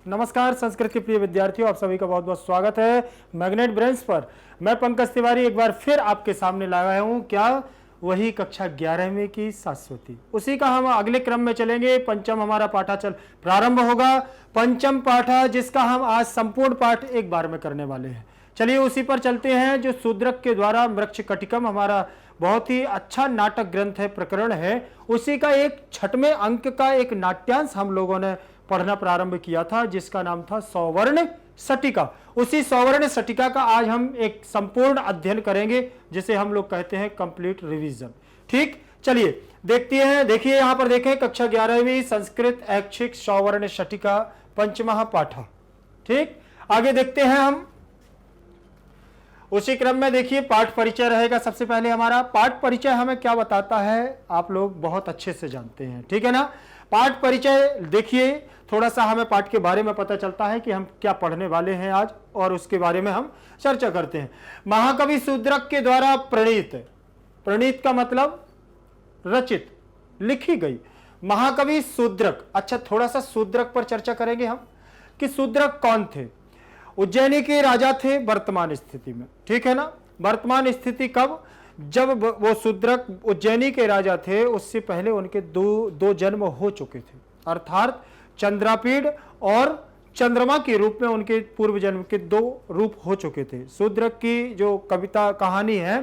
नमस्कार संस्कृत के प्रिय विद्यार्थियों, आप सभी का बहुत बहुत स्वागत है मैग्नेट ब्रेन्स पर। मैं पंकज तिवारी एक बार फिर आपके सामने लाया हूं। क्या वही कक्षा 11वीं की शाश्वती, उसी का हम अगले क्रम में चलेंगे। पंचम हमारा पाठाचल प्रारंभ होगा। पंचम पाठा जिसका हम आज संपूर्ण पाठ एक बार में करने वाले हैं। चलिए उसी पर चलते हैं। जो शूद्रक के द्वारा मृक्षकटिकम हमारा बहुत ही अच्छा नाटक ग्रंथ है, प्रकरण है, उसी का एक 6वें अंक का एक नाट्यांश हम लोगों ने पढ़ना प्रारंभ किया था, जिसका नाम था सौवर्ण सटिका। उसी सौवर्ण सटिका का आज हम एक संपूर्ण अध्ययन करेंगे, जिसे हम लोग कहते हैं कंप्लीट रिवीजन। ठीक, चलिए देखते हैं। देखिए यहां पर देखें, कक्षा 11वीं संस्कृत ऐच्छिक सौवर्ण सटिका पंचमः पाठ। ठीक, आगे देखते हैं हम उसी क्रम में। देखिए पाठ परिचय रहेगा। सबसे पहले हमारा पाठ परिचय हमें क्या बताता है, आप लोग बहुत अच्छे से जानते हैं, ठीक है ना। पाठ परिचय देखिए, थोड़ा सा हमें पाठ के बारे में पता चलता है कि हम क्या पढ़ने वाले हैं आज, और उसके बारे में हम चर्चा करते हैं। महाकवि शूद्रक के द्वारा प्रणीत, प्रणीत का मतलब रचित, लिखी गई। महाकवि शूद्रक। अच्छा, थोड़ा सा शूद्रक पर चर्चा करेंगे हम कि शूद्रक कौन थे। उज्जैनी के राजा थे वर्तमान स्थिति में, ठीक है ना। वर्तमान स्थिति कब, जब वो शूद्रक उज्जैनी के राजा थे, उससे पहले उनके दो जन्म हो चुके थे, अर्थात चंद्रापीड़ और चंद्रमा के रूप में उनके पूर्व जन्म के 2 रूप हो चुके थे। शूद्रक की जो कविता कहानी है,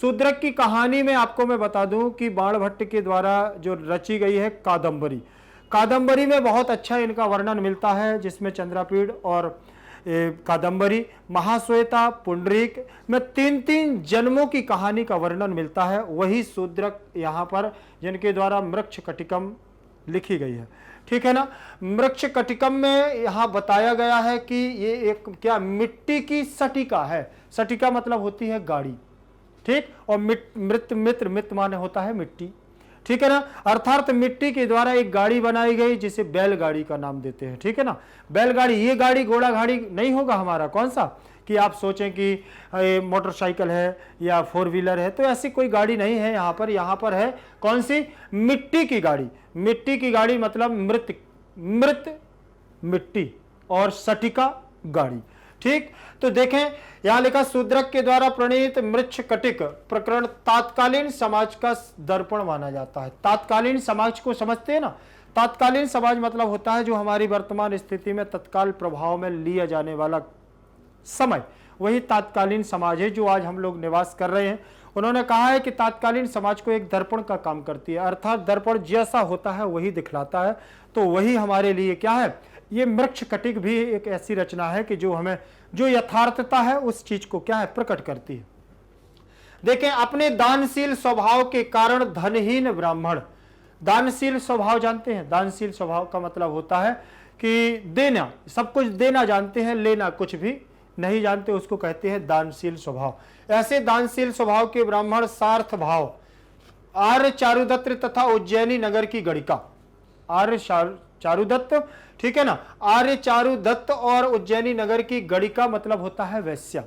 शूद्रक की कहानी में आपको मैं बता दूं कि बाणभट्ट के द्वारा जो रची गई है कादंबरी, कादंबरी में बहुत अच्छा इनका वर्णन मिलता है, जिसमें चंद्रापीड़ और कादंबरी, महाश्वेता, पुंडरीक में 3-3 जन्मों की कहानी का वर्णन मिलता है। वही शूद्रक यहाँ पर जिनके द्वारा मृक्षकटिकम लिखी गई है, ठीक है ना। मृक्षकटिकम में यहाँ बताया गया है कि ये एक क्या मिट्टी की सटिका है। सटिका मतलब होती है गाड़ी, ठीक, और मृत मित्र मित्र माने होता है मिट्टी, ठीक है ना। अर्थात मिट्टी के द्वारा एक गाड़ी बनाई गई, जिसे बैलगाड़ी का नाम देते हैं, ठीक है ना। बैलगाड़ी, ये गाड़ी घोड़ा गाड़ी नहीं होगा हमारा, कौन सा कि आप सोचें कि मोटरसाइकिल है या 4 व्हीलर है, तो ऐसी कोई गाड़ी नहीं है यहाँ पर। यहाँ पर है कौन सी, मिट्टी की गाड़ी। मिट्टी की गाड़ी मतलब मृत मिट्टी, और सटिका गाड़ी, ठीक। तो देखें यहां लिखा, शूद्रक के द्वारा प्रणीत मृक्षकटिक प्रकरण तात्कालीन समाज का दर्पण माना जाता है। तात्कालीन समाज को समझते हैं ना। तात्कालीन समाज मतलब होता है जो हमारी वर्तमान स्थिति में तत्काल प्रभाव में लिया जाने वाला समय, वही तात्कालीन समाज है जो आज हम लोग निवास कर रहे हैं। उन्होंने कहा है कि तात्कालीन समाज को एक दर्पण का काम करती है, अर्थात दर्पण जैसा होता है वही दिखलाता है। तो वही हमारे लिए क्या है, ये मृक्षकटिक भी एक ऐसी रचना है कि जो हमें जो यथार्थता है उस चीज को क्या है, प्रकट करती है। देखें, अपने दानशील स्वभाव के कारण धनहीन ब्राह्मण, दानशील स्वभाव जानते हैं। दानशील स्वभाव का मतलब होता है कि देना, सब कुछ देना जानते हैं, लेना कुछ भी नहीं जानते, उसको कहते हैं दानशील स्वभाव। ऐसे दानशील स्वभाव के ब्राह्मण सार्थ भाव आर्य चारुदत्त तथा उज्जैनी नगर की गणिका, आर्य चारुदत्त, ठीक है ना। आर्य चारुदत्त और उज्जैनी नगर की गणिका मतलब होता है वैश्या।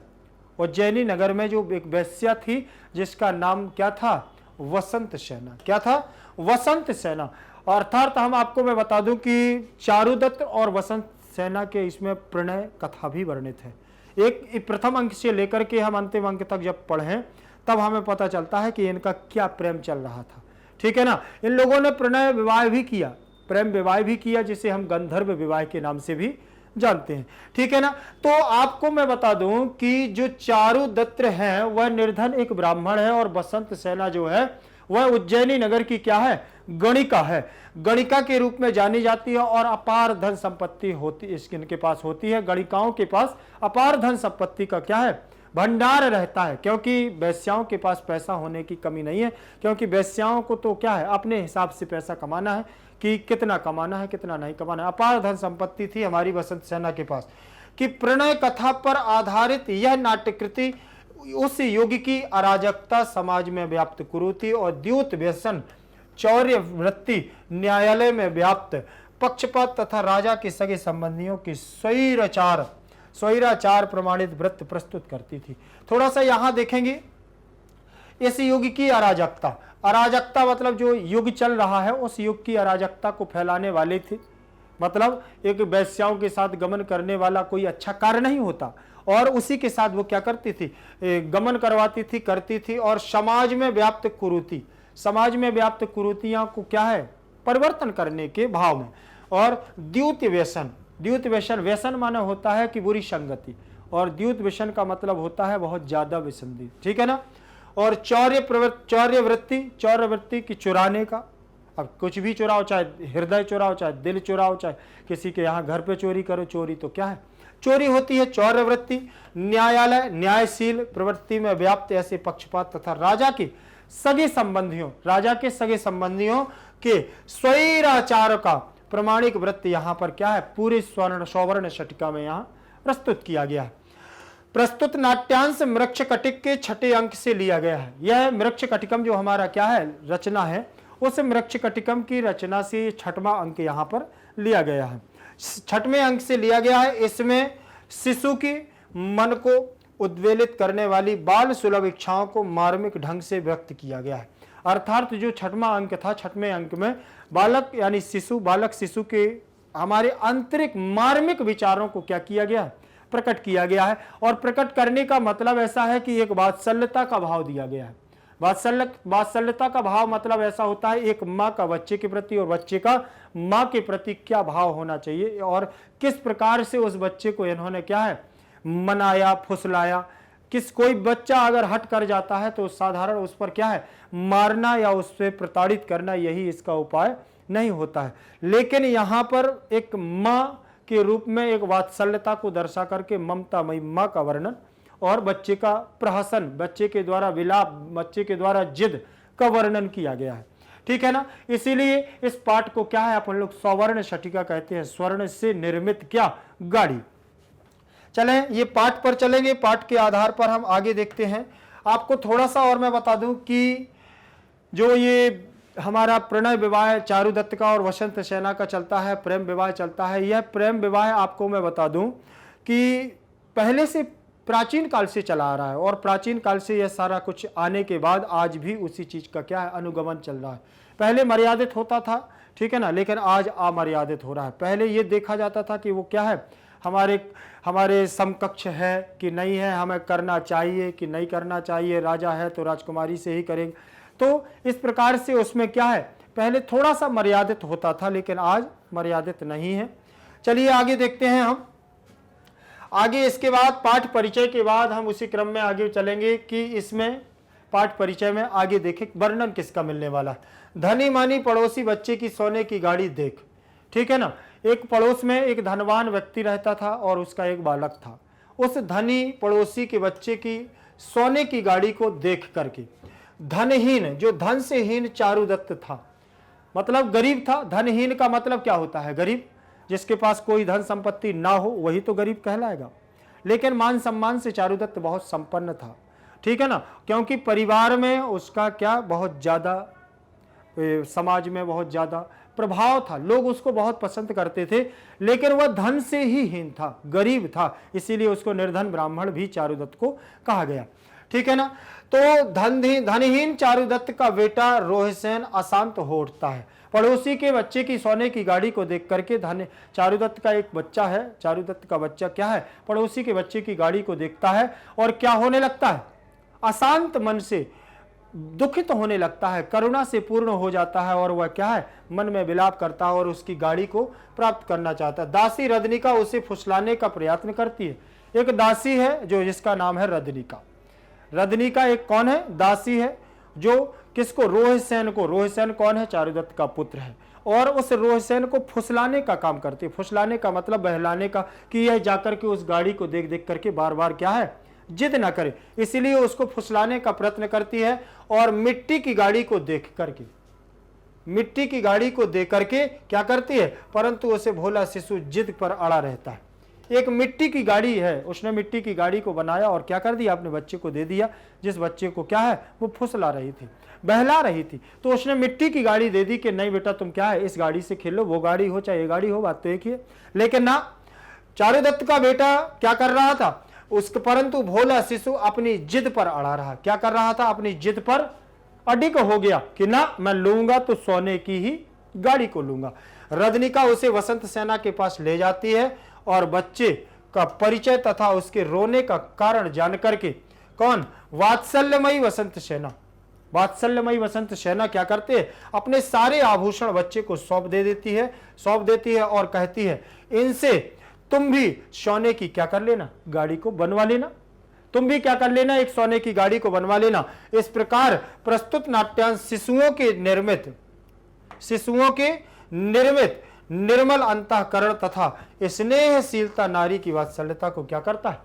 उज्जैनी नगर में जो एक वैश्या थी, जिसका नाम क्या था, वसंत सेना। क्या था, वसंत सेना। अर्थात हम आपको मैं बता दूं कि चारुदत्त और वसंत सेना के इसमें प्रणय कथा भी वर्णित है। एक प्रथम अंक से लेकर के हम अंतिम अंक तक जब पढ़ें, तब हमें पता चलता है कि इनका क्या प्रेम चल रहा था, ठीक है ना। इन लोगों ने प्रणय विवाह भी किया, प्रेम विवाह भी किया, जिसे हम गंधर्व विवाह के नाम से भी जानते हैं, ठीक है ना। तो आपको मैं बता दूं कि जो चारुदत्त है वह निर्धन एक ब्राह्मण है, और बसंत सेना जो है वह उज्जैनी नगर की क्या है, गणिका है। गणिका के रूप में जानी जाती है, और अपार धन संपत्ति होती इनके पास होती है। गणिकाओं के पास अपार धन संपत्ति का क्या है, भंडार रहता है, क्योंकि वैश्याओं के पास पैसा होने की कमी नहीं है, क्योंकि वैश्याओं को तो क्या है, अपने हिसाब से पैसा कमाना है कि कितना कमाना है कितना नहीं कमाना है। अपार धन संपत्ति थी हमारी वसंत सेना के पास। कि प्रणय कथा पर आधारित यह नाट्यकृति उस युग की अराजकता समाज में व्याप्त कुरीति और द्यूत व्यसन, चौर्य वृत्ति, न्यायालय में व्याप्त पक्षपात तथा राजा के सगे संबंधियों की स्वैराचार प्रमाणित वृत्त प्रस्तुत करती थी। थोड़ा सा यहां देखेंगे, इस युग की अराजकता, अराजकता मतलब जो युग चल रहा है उस युग की अराजकता को फैलाने वाले थे मतलब एक वैश्याओं के साथ गमन करने वाला कोई अच्छा कार्य नहीं होता, और उसी के साथ वो क्या करती थी, गमन करवाती थी, करती थी। और समाज में व्याप्त कुरीति, समाज में व्याप्त कुरीतियां को क्या है, परिवर्तन करने के भाव में। और द्यूत व्यसन, द्यूत व्यसन, व्यसन माने होता है कि बुरी संगति, और द्यूत व्यसन का मतलब होता है बहुत ज्यादा विसंधि, ठीक है ना। और चौर्य वृत्ति, चौर्य वृत्ति की चुराने का, अब कुछ भी चुराओ, चाहे हृदय चुराओ, चाहे दिल चुराओ, चाहे किसी के यहाँ घर पे चोरी करो, चोरी तो क्या है, चोरी होती है, चौर्य वृत्ति। न्यायालय, न्यायशील प्रवृत्ति में व्याप्त ऐसे पक्षपात तथा राजा के सगे संबंधियों, राजा के सगे संबंधियों के स्वैराचार का प्रमाणिक वृत्ति यहाँ पर क्या है, पूरे सौवर्ण शटिका में यहाँ प्रस्तुत किया गया है। प्रस्तुत नाट्यांश मृक्ष कटिक के 6 अंक से लिया गया है। यह मृक्ष कटिकम जो हमारा क्या है, रचना है, उस मृक्ष कटिकम की रचना से 6वां अंक यहाँ पर लिया गया है, 6वें अंक से लिया गया है। इसमें शिशु की मन को उद्वेलित करने वाली बाल सुलभ इच्छाओं को मार्मिक ढंग से व्यक्त किया गया है। अर्थात जो 6वां अंक था, 6वें अंक में बालक यानी शिशु, बालक शिशु के हमारे आंतरिक मार्मिक विचारों को क्या किया गया है, प्रकट किया गया है। और प्रकट करने का मतलब ऐसा है कि एक वात्सल्यता का भाव दिया गया है। वात्सल्यता का भाव मतलब ऐसा होता है, एक माँ का बच्चे के प्रति और बच्चे का माँ के प्रति क्या भाव होना चाहिए, और किस प्रकार से उस बच्चे को इन्होंने क्या है, मनाया, फुसलाया। कोई बच्चा अगर हट कर जाता है तो साधारण उस पर क्या है, मारना या उससे प्रताड़ित करना, यही इसका उपाय नहीं होता है। लेकिन यहाँ पर एक माँ के रूप में एक वात्सल्यता को दर्शा करके ममतामयी माँ का वर्णन और बच्चे का प्रहसन, बच्चे के द्वारा विलाप, बच्चे के द्वारा जिद का वर्णन किया गया है, ठीक है ना। इसीलिए इस पाठ को क्या है, अपन लोग सौवर्ण शटिका कहते हैं, स्वर्ण से निर्मित क्या, गाड़ी। चलें ये पाठ पर चलेंगे, पाठ के आधार पर हम आगे देखते हैं। आपको थोड़ा सा और मैं बता दूं कि जो ये हमारा प्रणय विवाह चारुदत्त का और वसंत सेना का चलता है, प्रेम विवाह चलता है, यह प्रेम विवाह आपको मैं बता दूं कि पहले से प्राचीन काल से चला आ रहा है, और प्राचीन काल से यह सारा कुछ आने के बाद आज भी उसी चीज का क्या है, अनुगमन चल रहा है। पहले मर्यादित होता था, ठीक है ना, लेकिन आज अमर्यादित हो रहा है। पहले ये देखा जाता था कि वो क्या है, हमारे समकक्ष है कि नहीं है, हमें करना चाहिए कि नहीं करना चाहिए, राजा है तो राजकुमारी से ही करेंगे। तो इस प्रकार से उसमें क्या है, पहले थोड़ा सा मर्यादित होता था, लेकिन आज मर्यादित नहीं है। चलिए आगे देखते हैं हम। आगे इसके बाद पाठ परिचय के बाद हम उसी क्रम में आगे चलेंगे कि इसमें पाठ परिचय में आगे देखें वर्णन किसका मिलने वाला है। धनी मानी पड़ोसी बच्चे की सोने की गाड़ी देख, ठीक है ना। एक पड़ोस में एक धनवान व्यक्ति रहता था और उसका एक बालक था। उस धनी पड़ोसी के बच्चे की सोने की गाड़ी को देख करके धनहीन, जो धन से हीन चारुदत्त था, मतलब गरीब था। धनहीन का मतलब क्या होता है, गरीब, जिसके पास कोई धन संपत्ति ना हो वही तो गरीब कहलाएगा। लेकिन मान सम्मान से चारुदत्त बहुत संपन्न था, ठीक है ना, क्योंकि परिवार में उसका क्या बहुत ज्यादा, समाज में बहुत ज्यादा प्रभाव था, लोग उसको बहुत पसंद करते थे। लेकिन वह धन से ही हीन था, गरीब था, इसीलिए उसको निर्धन ब्राह्मण भी चारुदत्त को कहा गया, ठीक है ना। तो धनहीन चारुदत्त का बेटा रोहसेन अशांत हो उठता है। पड़ोसी के बच्चे की सोने की गाड़ी को देख करके चारुदत्त का एक बच्चा है, चारुदत्त का बच्चा क्या है, पड़ोसी के बच्चे की गाड़ी को देखता है और क्या होने लगता है, अशांत मन से दुखित होने लगता है, करुणा से पूर्ण हो जाता है, और वह क्या है, मन में विलाप करता है और उसकी गाड़ी को प्राप्त करना चाहता है। दासी रदनिका उसे फुसलाने का प्रयत्न करती है। एक दासी है जो जिसका नाम है रदनिका। रदनिका एक कौन है, दासी है, जो किसको, रोहसेन को। रोहसेन कौन है, चारुदत्त का पुत्र है, और उस रोहसेन को फुसलाने का काम करती है। फुसलाने का मतलब बहलाने का, कि यह जाकर के उस गाड़ी को देख देख करके बार बार क्या है, जिद ना करे, इसीलिए उसको फुसलाने का प्रयत्न करती है। और मिट्टी की गाड़ी को देख करके, मिट्टी की गाड़ी को देख करके क्या करती है, परंतु उसे भोला शिशु जिद पर अड़ा रहता है। एक मिट्टी की गाड़ी है, उसने मिट्टी की गाड़ी को बनाया और क्या कर दिया, अपने बच्चे को दे दिया, जिस बच्चे को क्या है, वो फुसला रही थी, बहला रही थी। तो उसने मिट्टी की गाड़ी दे दी कि नहीं बेटा तुम क्या है, इस गाड़ी से खेलो, वो गाड़ी हो चाहे ये गाड़ी हो, बात तो एक ही है। लेकिन ना, चारुदत्त का बेटा क्या कर रहा था, उसके परंतु भोला शिशु अपनी जिद पर अड़ा रहा। क्या कर रहा था, अपनी जिद पर अडिग हो गया कि ना, मैं लूंगा तो सोने की ही गाड़ी को लूंगा। रदनिका उसे वसंत सेना के पास ले जाती है और बच्चे का परिचय तथा उसके रोने का कारण जान करके कौन, वात्सल्यमयी वसंत सेना, वात्सल्यमयी वसंत सेना क्या करते हैं, अपने सारे आभूषण बच्चे को सौंप देती है और कहती है इनसे तुम भी सोने की क्या कर लेना, गाड़ी को बनवा लेना, तुम भी क्या कर लेना, एक सोने की गाड़ी को बनवा लेना। इस प्रकार प्रस्तुत नाट्यांश शिशुओं के निर्मित निर्मल अंतःकरण तथा स्नेहशीलता नारी की वात्सल्यता को क्या करता है,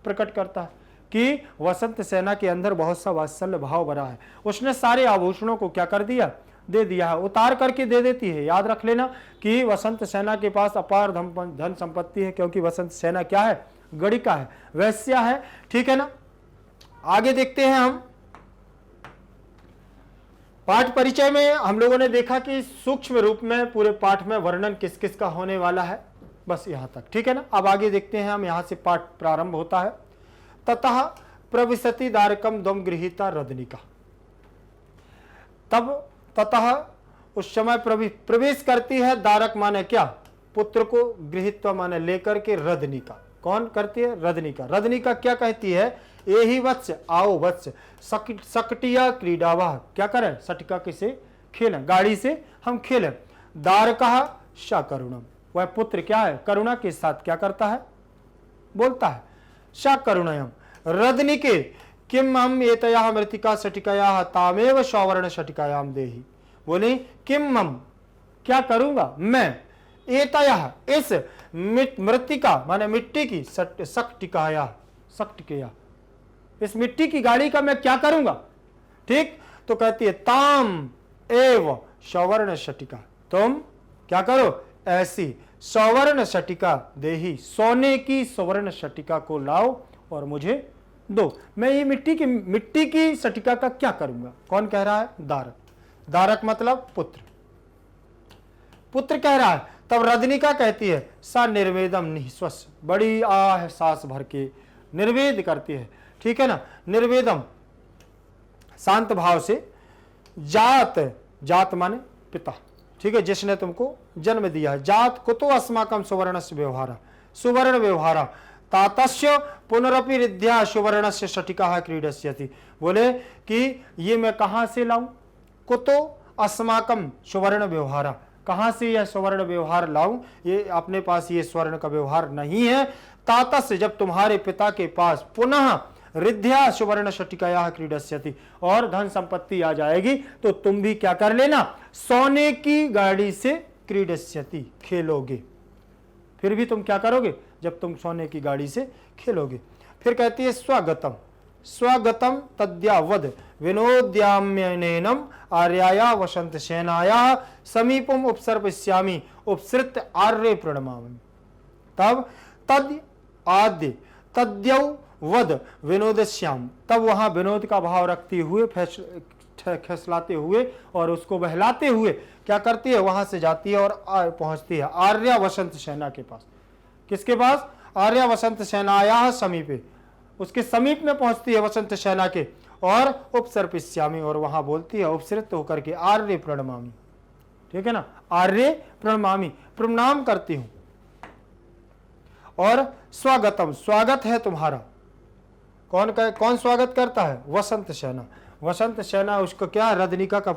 प्रकट करता है कि वसंत सेना के अंदर बहुत सा वात्सल्य भाव भरा है। उसने सारे आभूषणों को क्या कर दिया, दे दिया है, उतार करके दे देती है। याद रख लेना कि वसंत सेना के पास अपार धन संपत्ति है, क्योंकि वसंत सेना क्या है, गणिका है, वैश्या है, ठीक है ना। आगे देखते हैं हम पाठ परिचय में। हम लोगों ने देखा कि सूक्ष्म रूप में पूरे पाठ में वर्णन किस किस का होने वाला है, बस यहां तक, ठीक है ना। अब आगे देखते हैं हम, यहां से पाठ प्रारंभ होता है। ततः प्रविशति दारकम द्वम गृहीता रदनिका, तब ततः उस समय प्रवेश करती है, दारक माने क्या, पुत्र को, गृहीत्वा माने लेकर के, रदनिका कौन करती है, रदनिका। रदनिका क्या कहती है, एहि वत्स, आओ वत्स, सकटिया क्रीडावाह, क्या करें, सटिका किसे खेलें, गाड़ी से हम खेलें। दारकः सा करुणम, वह पुत्र क्या है, करुणा के साथ क्या करता है, बोलता है, सा करुणयम रदनिके किम हम एतया मृतिका सटिकया तामेव सौवर्ण सटिकायाम देहि। बोले किम हम, क्या करूंगा मैं, एतया इस मृतिका माने मिट्टी की, सटिकाया, इस मिट्टी की गाड़ी का मैं क्या करूंगा, ठीक। तो कहती है ताम एव सौवर्ण सटिका, तुम क्या करो, ऐसी सौवर्ण सटिका देही, सोने की सौवर्ण सटिका को लाओ और मुझे दो। मैं ये मिट्टी की सटिका का क्या करूंगा। कौन कह रहा है, दारक। दारक मतलब पुत्र, पुत्र कह रहा है। तब रदनिका कहती है, सा निर्वेदम निःश्वस, बड़ी आह सांस भर के निर्वेद करती है, ठीक है ना, निर्वेदम शांत भाव से, जात माने पिता, ठीक है, जिसने तुमको जन्म दिया है, जात कुतो अस्माकम सुवर्णस्य व्यवहारा, सुवर्ण व्यवहारा, तातस्य पुनरपि रिद्ध्या सुवर्णस्य सटिका क्रीडस्यति। बोले कि ये मैं कहां से लाऊं, कुतो अस्माकम सुवर्ण व्यवहारा, कहां से यह स्वर्ण व्यवहार लाऊं, ये अपने पास ये स्वर्ण का व्यवहार नहीं है। तातस्य, जब तुम्हारे पिता के पास पुनः रिद्ध्या सुवर्ण सटिकाया क्रीडस्यति, और धन संपत्ति आ जाएगी तो तुम भी क्या कर लेना, सोने की गाड़ी से क्रीडस्यति, खेलोगे। फिर भी तुम क्या करोगे, जब तुम सोने की गाड़ी से खेलोगे। फिर कहती है स्वगतम तद्यावद विनोद्याम्यनेनम आर्याया वसंत सेनाया समीपम उपसर्पस्यामि उपसृत आर्य प्रणमामि। तब तद आद्य तद्यौ वद विनोदश्याम, तब वहां विनोद का भाव रखते हुए, फैसलाते हुए और उसको बहलाते हुए क्या करती है, वहां से जाती है और पहुंचती है आर्या वसंत सेना के पास। किसके पास, आर्या वसंत सेनाया समीपे, उसके समीप में पहुंचती है वसंत सेना के, और उपसर्पिष्यामि, और वहां बोलती है उपसृत होकर के, आर्य प्रणमामि, ठीक है ना, आर्य प्रणमामि, प्रणाम करती हूं। और स्वागतम, स्वागत है तुम्हारा। कौन स्वागत करता है, वसंत सेना। वसंत सेना उसको क्या, रदनिका का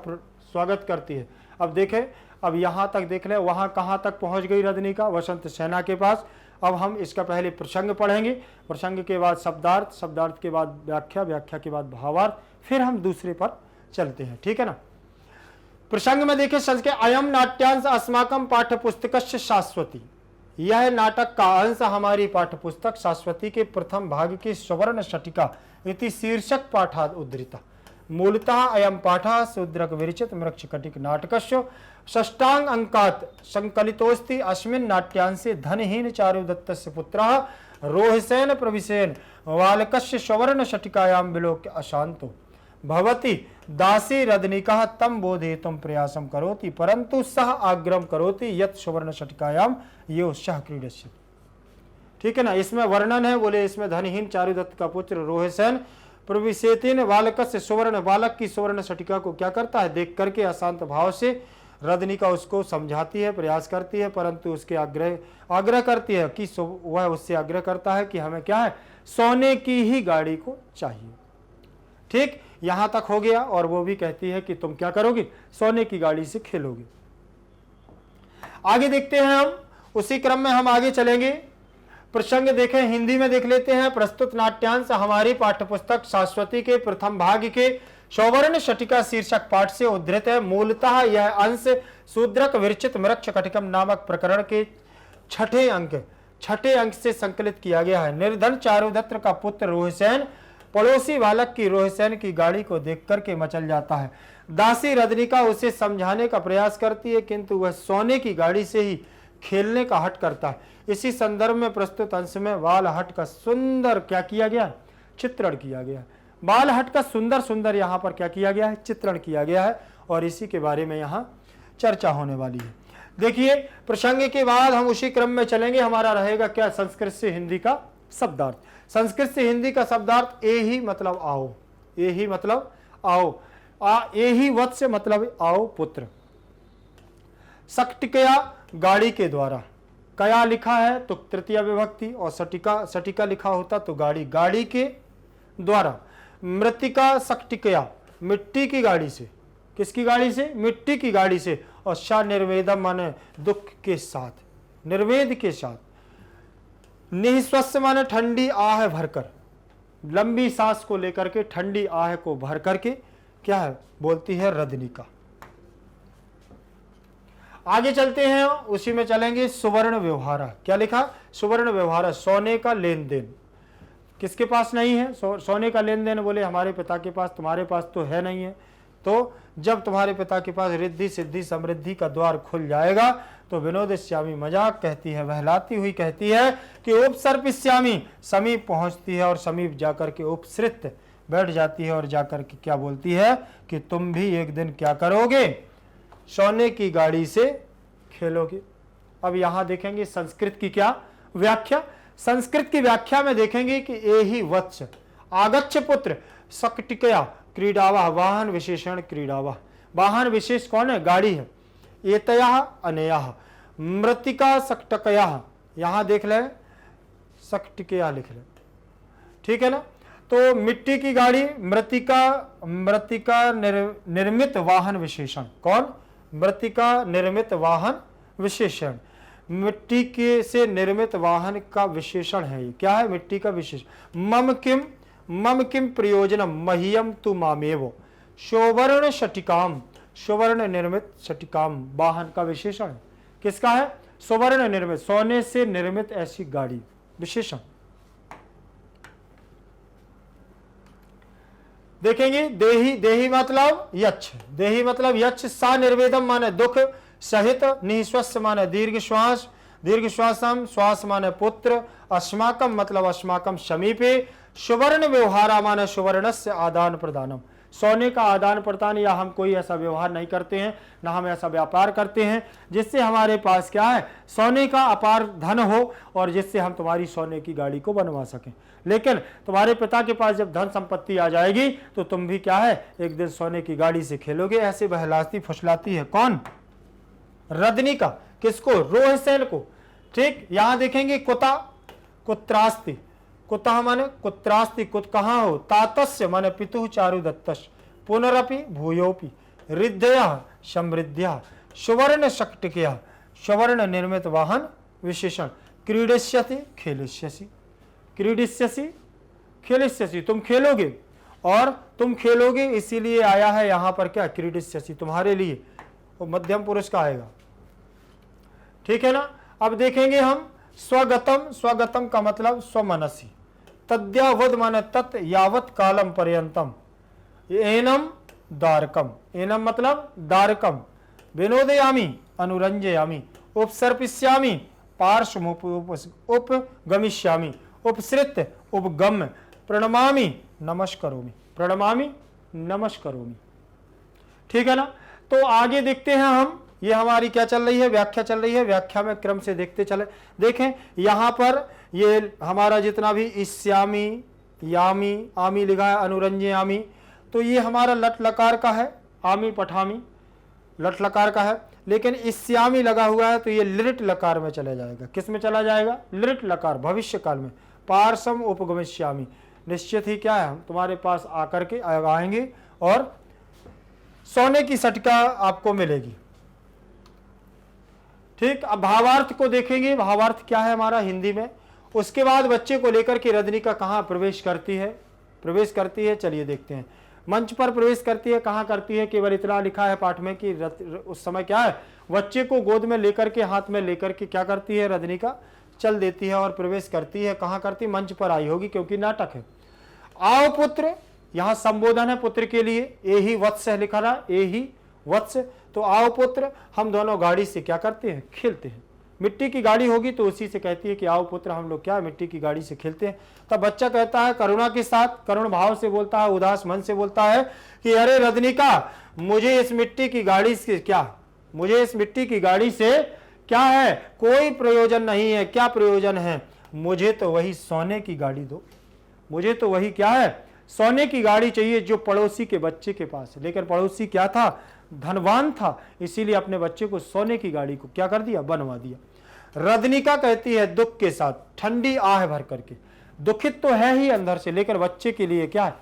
स्वागत करती है। अब देखें, अब यहां तक देख ले, वहां कहां तक पहुंच गई रदनिका, वसंत सेना के पास। अब हम इसका पहले प्रसंग पढ़ेंगे, प्रसंग के बाद शब्दार्थ, शब्दार्थ के बाद व्याख्या, व्याख्या के बाद भावार्थ, फिर हम दूसरे पर चलते हैं, ठीक है ना। प्रसंग में देखें, संस्कृत अयम नाट्यांश अस्माकं पाठ्य पुस्तकस्य शाश्वती, यह नाटक का अंश हमारी पाठ्य पुस्तक शाश्वती के प्रथम भाग की सुवर्ण सटिका इति शीर्षक पाठाद उद्धृता। मूलतः अयम पाठः शूद्रक विरचित मृक्षकटिक नाटकस्य षष्ठांग अंकात् संकलितोस्ति। अस्मिन् नाट्यांशे धनहीन चारुदत्तस्य पुत्रः रोहिसेन प्रविशेन बालकस्य सुवर्ण सटिकायां विलोक्य अशांतो भवति दासी रदनिकः तं बोधयितुं प्रयासं करोति, परंतु सः आग्रहं करोति यत् सुवर्ण सटिकायां यो सः क्रीडस्यति। ठीक है ना, इसमें वर्णन है, बोले इसमें धनहीन चारुदत्त का पुत्र रोहिसेन प्रविशेतिन बालक से सुवर्ण, बालक की सुवर्ण सटिका को क्या करता है, देख करके अशांत भाव से रदनिका उसको समझाती है, प्रयास करती है, परंतु उसके आग्रह करती है कि वह उससे आग्रह करता है कि हमें क्या है, सोने की ही गाड़ी को चाहिए। ठीक, यहां तक हो गया। और वो भी कहती है कि तुम क्या करोगे, सोने की गाड़ी से खेलोगे। आगे देखते हैं हम, उसी क्रम में हम आगे चलेंगे। प्रसंग देखें, हिंदी में देख लेते हैं। प्रस्तुत नाट्यांश हमारी पाठ्यपुस्तक शाश्वती के प्रथम भाग के सौवर्ण शटिका शीर्षक पाठ से उद्धृत है। मूलतः यह अंश शूद्रक विरचित मृक्ष कटिकम नामक प्रकरण के छठे अंक से संकलित किया गया है। निर्धन चारुदत्त का पुत्र रोहिसेन पड़ोसी बालक की रोहिसेन की गाड़ी को देख करके मचल जाता है। दासी रदनिका उसे समझाने का प्रयास करती है, किंतु वह सोने की गाड़ी से ही खेलने का हट करता है। इसी संदर्भ में प्रस्तुत अंश में बाल हट का सुंदर क्या किया गया, चित्रण किया गया। बाल हट का सुंदर यहाँ पर क्या किया गया है, चित्रण किया गया है। और इसी के बारे में यहाँ चर्चा होने वाली है। देखिए, प्रसंग के बाद हम उसी क्रम में चलेंगे। हमारा रहेगा क्या, संस्कृत से हिंदी का शब्दार्थ। संस्कृत से हिंदी का शब्दार्थ ए ही मतलब आओ, ए ही मतलब आओ, ए ही वत्स मतलब आओ पुत्र। सक्टिकया गाड़ी के द्वारा, कया लिखा है तो तृतीय विभक्ति, और सटिका लिखा होता तो गाड़ी के द्वारा। मृतिका सक्टिकया, मिट्टी की गाड़ी से, किसकी गाड़ी से, मिट्टी की गाड़ी से। और सा निर्वेदम माने दुख के साथ, निर्वेद के साथ। निःश्वास माने ठंडी आह भरकर, लंबी सांस को लेकर के ठंडी आह को भर करके क्या है, बोलती है रदनिका। आगे चलते हैं, उसी में चलेंगे। सुवर्ण व्यवहार, क्या लिखा, सुवर्ण व्यवहार, सोने का लेन देन। किसके पास नहीं है सोने का लेन देन, बोले हमारे पिता के पास, तुम्हारे पास तो है नहीं है। तो जब तुम्हारे पिता के पास रिद्धि सिद्धि समृद्धि का द्वार खुल जाएगा तो विनोदश्यामी मजाक कहती है, बहलाती हुई कहती है कि उपसर्पिष्यामी, समीप पहुंचती है और समीप जाकर के उपसृत बैठ जाती है और जाकर के क्या बोलती है कि तुम भी एक दिन क्या करोगे, सोने की गाड़ी से खेलोगे। अब यहां देखेंगे संस्कृत की क्या व्याख्या। संस्कृत की व्याख्या में देखेंगे कि ए ही वत्स आगच्छ पुत्र सक्टिकया क्रीडावाह, वाहन विशेषण क्रीडावाह, वाहन विशेष कौन है, गाड़ी है। एतया अनया मृतिका सक्टकया, यहां देख ले सक्टिकया लिख ले, ठीक है ना। तो मिट्टी की गाड़ी, मृतिका निर्मित वाहन विशेषण, कौन, मृतिका निर्मित वाहन विशेषण, मिट्टी के से निर्मित वाहन का विशेषण है। ये क्या है, मिट्टी का विशेषण। मम किम प्रयोजनम मह्यम तु मामेव, सुवर्ण शटिकाम, सुवर्ण निर्मित शटिकाम वाहन का विशेषण है। किसका है, सुवर्ण निर्मित, सोने से निर्मित ऐसी गाड़ी, विशेषण। देखेंगे देही मतलब यक्ष, देही मतलब यक्ष। सा निर्वेदम माने दुख सहित, निःश्वास माने दीर्घ श्वास, दीर्घ श्वासम, श्वास माने पुत्र। अस्माकम मतलब अस्माकम समीपे। सुवर्ण व्यवहार माने सुवर्णस्य आदान प्रदानम, सोने का आदान प्रदान, या हम कोई ऐसा व्यवहार नहीं करते हैं, ना हम ऐसा व्यापार करते हैं जिससे हमारे पास क्या है, सोने का अपार धन हो और जिससे हम तुम्हारी सोने की गाड़ी को बनवा सकें। लेकिन तुम्हारे पिता के पास जब धन संपत्ति आ जाएगी तो तुम भी क्या है, एक दिन सोने की गाड़ी से खेलोगे। ऐसे बहलाती फुसलाती है कौन, रदनिका। किसको, रोहिसेन को। ठीक, यहां देखेंगे कुता, कुत्रास्ति, कुतः माने कुत्रास्ति, कुत कहाँ हो, तातस्य माने पितुः चारुदत्तस्य, पुनरपि भूयोपि, रिद्धया समृद्ध्या, सुवर्ण शक्टिकया, सुवर्ण निर्मित वाहन विशेषण। क्रीडिष्यसि खेलिष्यसि, क्रीडिष्यसि खेलिष्यसि, तुम खेलोगे और तुम खेलोगे, इसीलिए आया है यहां पर क्या, क्रीडिष्यसि, तुम्हारे लिए, वो मध्यम पुरुष का आएगा। ठीक है ना। अब देखेंगे हम स्वगतम, स्वगतम का मतलब स्वमनसी। तद्यावद माने तत् यावत कालम पर्यंतम। एनम दारकम, एनम मतलब दारकम। विनोदयामी अनुरंजयामी, उपसर्पिष्यामी पार्श्वमुपगमिष्यामी, उपसृत उपगम्य, प्रणमामि नमस्करोमि, प्रणमामि नमस्करोमि। ठीक है ना। तो आगे देखते हैं हम, ये हमारी क्या चल रही है, व्याख्या चल रही है। व्याख्या में क्रम से देखते चले। देखें यहां पर ये हमारा जितना भी इस्यामी, यामी, आमी लिखा है, अनुरंजयामी, तो ये हमारा लट लकार का है, आमी पठामी लट लकार का है। लेकिन इस श्यामी लगा हुआ है तो ये लिट लकार में चला जाएगा। किस में चला जाएगा? लिट लकार, भविष्य काल में। पार्सम उपगमिष्यामि, निश्चित ही क्या है, हम तुम्हारे पास आकर के आएंगे और सोने की सटका आपको मिलेगी। ठीक, अब भावार्थ को देखेंगे। भावार्थ क्या है हमारा हिंदी में। उसके बाद बच्चे को लेकर के रजनिका कहाँ प्रवेश करती है, चलिए देखते हैं। मंच पर प्रवेश करती है, कहाँ करती है, केवल इतना लिखा है पाठ में कि उस समय क्या है, बच्चे को गोद में लेकर के, हाथ में लेकर के क्या करती है रजनिका, चल देती है और प्रवेश करती है। कहाँ करती? मंच पर आई होगी क्योंकि नाटक है। आओ पुत्र, यहां संबोधन है पुत्र के लिए। ए ही वत्स है लिखा रहा, ए ही वत्स। तो आओ पुत्र, हम दोनों गाड़ी से क्या करते हैं? खेलते हैं। मिट्टी की गाड़ी होगी तो उसी से कहती है कि आओ पुत्र, हम लोग क्या मिट्टी की गाड़ी से खेलते हैं। तब बच्चा कहता है करुणा के साथ, करुण भाव से बोलता है, उदास मन से बोलता है कि अरे रजनिका, मुझे इस मिट्टी की गाड़ी से क्या है, कोई प्रयोजन नहीं है। क्या प्रयोजन है? मुझे तो वही सोने की गाड़ी दो। मुझे तो वही क्या है, सोने की गाड़ी चाहिए जो पड़ोसी के बच्चे के पास है। लेकिन पड़ोसी क्या था? धनवान था, इसीलिए अपने बच्चे को सोने की गाड़ी को क्या कर दिया? बनवा दिया। रजनिका कहती है दुख के साथ, ठंडी आह भर करके, दुखित तो है ही अंदर से, लेकिन बच्चे के लिए क्या है,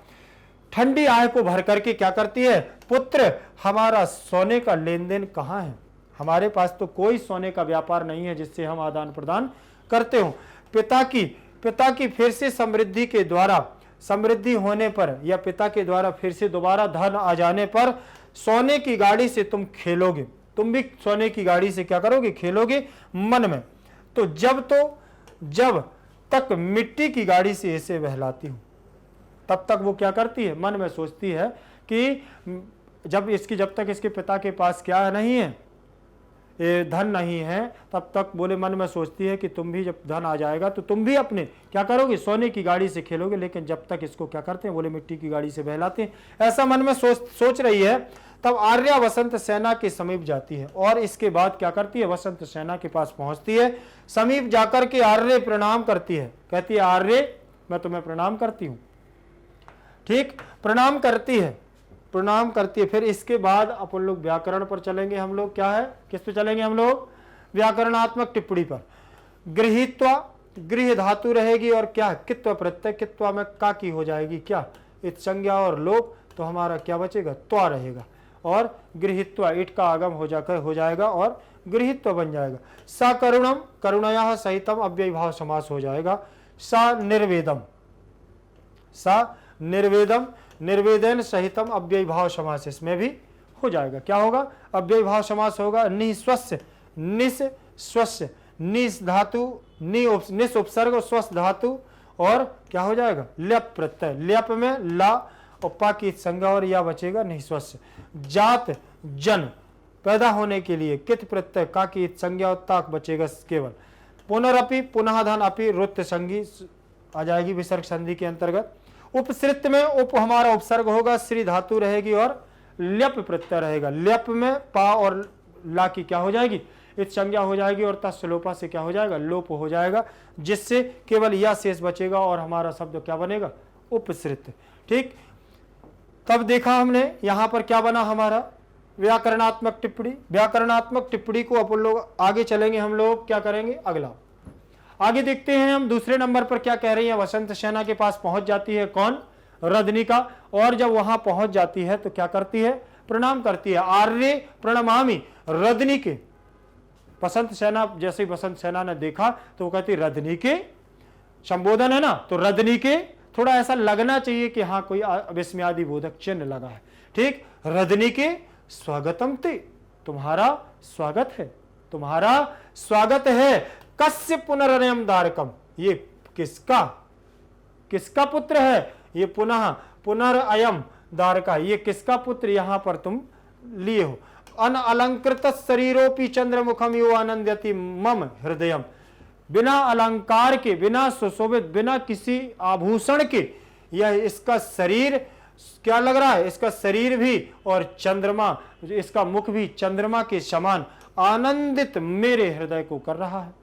ठंडी आह को भर करके क्या करती है? पुत्र, हमारा सोने का लेन देन कहाँ है? हमारे पास तो कोई सोने का व्यापार नहीं है जिससे हम आदान प्रदान करते हो। पिता की फिर से समृद्धि के द्वारा, समृद्धि होने पर या पिता के द्वारा फिर से दोबारा धन आ जाने पर सोने की गाड़ी से तुम खेलोगे। तुम भी सोने की गाड़ी से क्या करोगे? खेलोगे मन में। तो जब तक मिट्टी की गाड़ी से इसे बहलाती हूं, तब तक वो क्या करती है? मन में सोचती है कि जब तक इसके पिता के पास क्या नहीं है, ये धन नहीं है, तब तक बोले मन में सोचती है कि तुम भी जब धन आ जाएगा तो तुम भी अपने क्या करोगे? सोने की गाड़ी से खेलोगे। लेकिन जब तक इसको क्या करते हैं? बोले मिट्टी की गाड़ी से बहलाते हैं। ऐसा मन में सोच रही है। तब आर्या वसंत सेना के समीप जाती है और इसके बाद क्या करती है? वसंत सेना के पास पहुंचती है। समीप जाकर के आर्य प्रणाम करती है, कहती है आर्य, मैं तुम्हें प्रणाम करती हूं। ठीक, प्रणाम करती है। फिर इसके बाद अपन लोग व्याकरण पर चलेंगे। हम लोग क्या है, किस पे चलेंगे हम लोग? व्याकरणात्मक टिप्पणी पर। गृहीत्वा, गृह धातु रहेगी और क्या? कित्व प्रत्यय, कित्वा में का की हो जाएगी क्या? इत संज्ञा और लोप, तो हमारा क्या बचेगा? त्वा रहेगा। और गृहीत्वा, इट का आगम हो जाएगा और गृहीत्व बन जाएगा। सा करुणम, करुणया सहितम अव्ययी भाव समास हो जाएगा। सा निर्वेदम, निर्वेदन सहितम अव्ययी भाव समास इसमें भी हो जाएगा। क्या होगा? अव्ययी भाव समास होगा। निस्वस्य, निस्वस्य, निस धातु, निस उपसर्ग, स्वस्थ धातु और क्या हो जाएगा? ल्यप प्रत्यय। ल्यप में ला और पा की संज्ञा और या बचेगा निस्वस्य। जात, जन, पैदा होने के लिए कित प्रत्यय, का की संज्ञा और ताक बचेगा केवल। पुनरअपि, पुनः धन अपि, रुत संगी आ जाएगी विसर्ग संधि के अंतर्गत। उपसृत में उप हमारा उपसर्ग होगा, श्री धातु रहेगी और ल्यप प्रत्यय रहेगा। ल्यप में पा और ला की क्या हो जाएगी? इत संज्ञा हो जाएगी और तस्लोपा से क्या हो जाएगा? लोप हो जाएगा, जिससे केवल या शेष बचेगा और हमारा शब्द क्या बनेगा? उपसृत। ठीक, तब देखा हमने यहां पर क्या बना हमारा? व्याकरणात्मक टिप्पणी। व्याकरणात्मक टिप्पणी को अपन लोग आगे चलेंगे। हम लोग क्या करेंगे? अगला आगे देखते हैं हम। दूसरे नंबर पर क्या कह रही है? वसंत सेना के पास पहुंच जाती है कौन? रजनिका। और जब वहां पहुंच जाती है तो क्या करती है? प्रणाम करती है। आर्य प्रणमामि रजनिके। वसंत सेना, जैसे वसंत सेना ने देखा तो वो कहती रजनिके, संबोधन है ना, तो रजनिके थोड़ा ऐसा लगना चाहिए कि हाँ कोई विस्मयादि बोधक चिन्ह लगा है। ठीक, रजनिके स्वागतम ते, तुम्हारा स्वागत है, तुम्हारा स्वागत है। कस्य पुनरनयम दारकम, ये किसका पुत्र है? ये पुनरअयम दारका, ये किसका पुत्र यहां पर तुम लिए हो? अन अलंकृत शरीरोपि चंद्रमुखम यो आनंदयति मम हृदयम। बिना अलंकार के, बिना सुशोभित, बिना किसी आभूषण के यह इसका शरीर क्या लग रहा है? इसका शरीर भी और चंद्रमा, इसका मुख भी चंद्रमा के समान आनंदित मेरे हृदय को कर रहा है,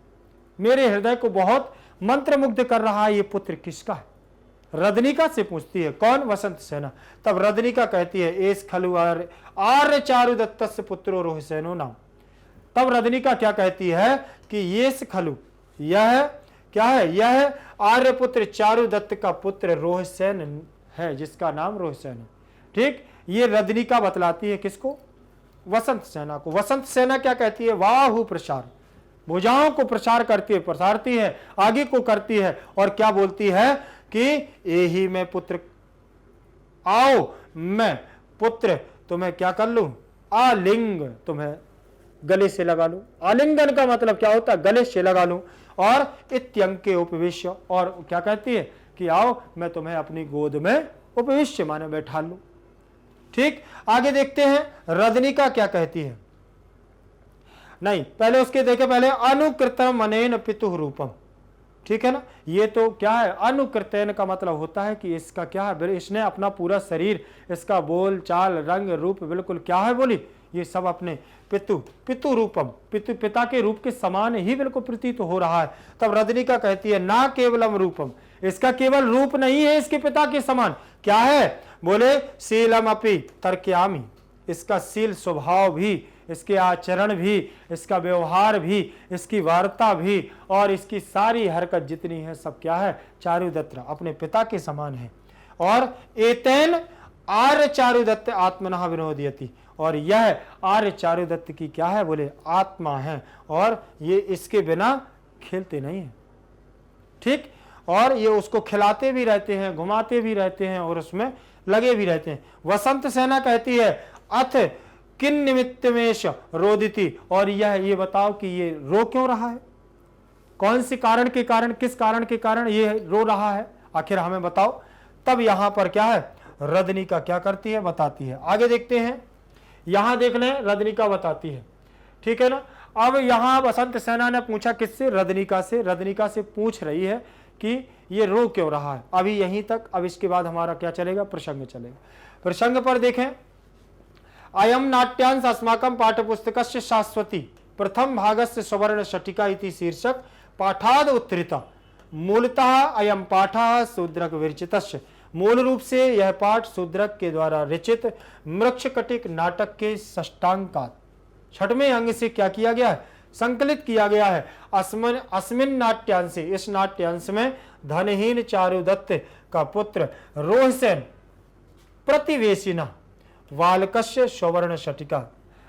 मेरे हृदय को बहुत मंत्रमुग्ध कर रहा है। ये पुत्र किसका है? रजनिका से पूछती है। कौन? वसंत सेना। तब रजनिका कहती है एस खलु आर्य चारुदत्तस्य पुत्रो रोहिसेनो नाम। तब रदनिका क्या कहती है कि ये खलु, यह क्या है, यह आर्यपुत्र चारुदत्त का पुत्र रोहसेन है, जिसका नाम रोहसेन है। ठीक, ये रदनिका बतलाती है किसको, वसंत सेना को। वसंत सेना क्या कहती है, वाहु प्रसार, भुजाओं को प्रसार करती है, प्रसारती है, आगे को करती है, और क्या बोलती है कि यही मैं पुत्र, आओ मैं पुत्र तुम्हें क्या कर लूं, आलिंग, तुम्हें गले से लगा लूं। आलिंगन का मतलब क्या होता है, गले से लगा लूं। और इत्यंग के उपविश्य, और क्या कहती है कि आओ मैं तुम्हें अपनी गोद में उपविश्य माने बैठा लूं। ठीक, आगे देखते हैं रदनिका क्या कहती है। नहीं, पहले उसके देखे, पहले अनुकृतम अनेन पितुः रूपम। ठीक है ना, ये तो क्या है, अनुकृतन का मतलब होता है कि इसका क्या है, इसने अपना पूरा शरीर, इसका बोल चाल रंग रूप बिल्कुल क्या है बोली, ये सब अपने पितु रूपम, पिता के रूप के समान ही बिल्कुल प्रतीत हो रहा है। तब रदनिका कहती है ना केवलम रूपम, इसका केवल रूप नहीं है इसके पिता के समान, क्या है, बोले शीलम अपि तर्क्यामि, इसका शील स्वभाव भी, इसके आचरण भी, इसका व्यवहार भी, इसकी वार्ता भी, और इसकी सारी हरकत जितनी है सब क्या है, चारुदत्त अपने पिता के समान है। और एतेन आर्य चारुदत्त आत्मनः विनोदयति, और यह आर्य चारुदत्त की क्या है, बोले आत्मा है, और ये इसके बिना खेलते नहीं है। ठीक, और ये उसको खिलाते भी रहते हैं, घुमाते भी रहते हैं, और उसमें लगे भी रहते हैं। वसंत सेना कहती है अथ किन निमित्तमेश रोदिति, और यह ये बताओ कि ये रो क्यों रहा है, कौन सी कारण के कारण, किस कारण के कारण ये रो रहा है, आखिर हमें बताओ। तब यहां पर क्या है, रदनिका क्या करती है, बताती है। आगे देखते हैं, यहां देख लें रदनिका बताती है। ठीक है ना, अब यहां वसंत सेना ने पूछा किससे, रदनिका से, रदनिका से पूछ रही है कि ये रो क्यों रहा है। अभी यहीं तक, अब इसके बाद हमारा क्या चलेगा, प्रसंग चलेगा। प्रसंग पर देखें, अयम नाट्यांश अस्माकं पाठ्यपुस्तकस्य शाश्वती प्रथम भागस्य स्वर्ण शटिका इति शीर्षक पाठाद उत्तरिता। मूलतः अयम पाठः शूद्रक विरचितस्य, मूल रूप से यह पाठ शूद्रक के द्वारा रचित मृक्षकटिक नाटक के षष्टांकात, छठवें अंग से क्या किया गया है, संकलित किया गया है। अस्मिन नाट्यांश, इस नाट्यांश में धनहीन चारुदत्त का पुत्र रोहसेन प्रतिवेशिना बालकस्य स्वर्ण शटिका,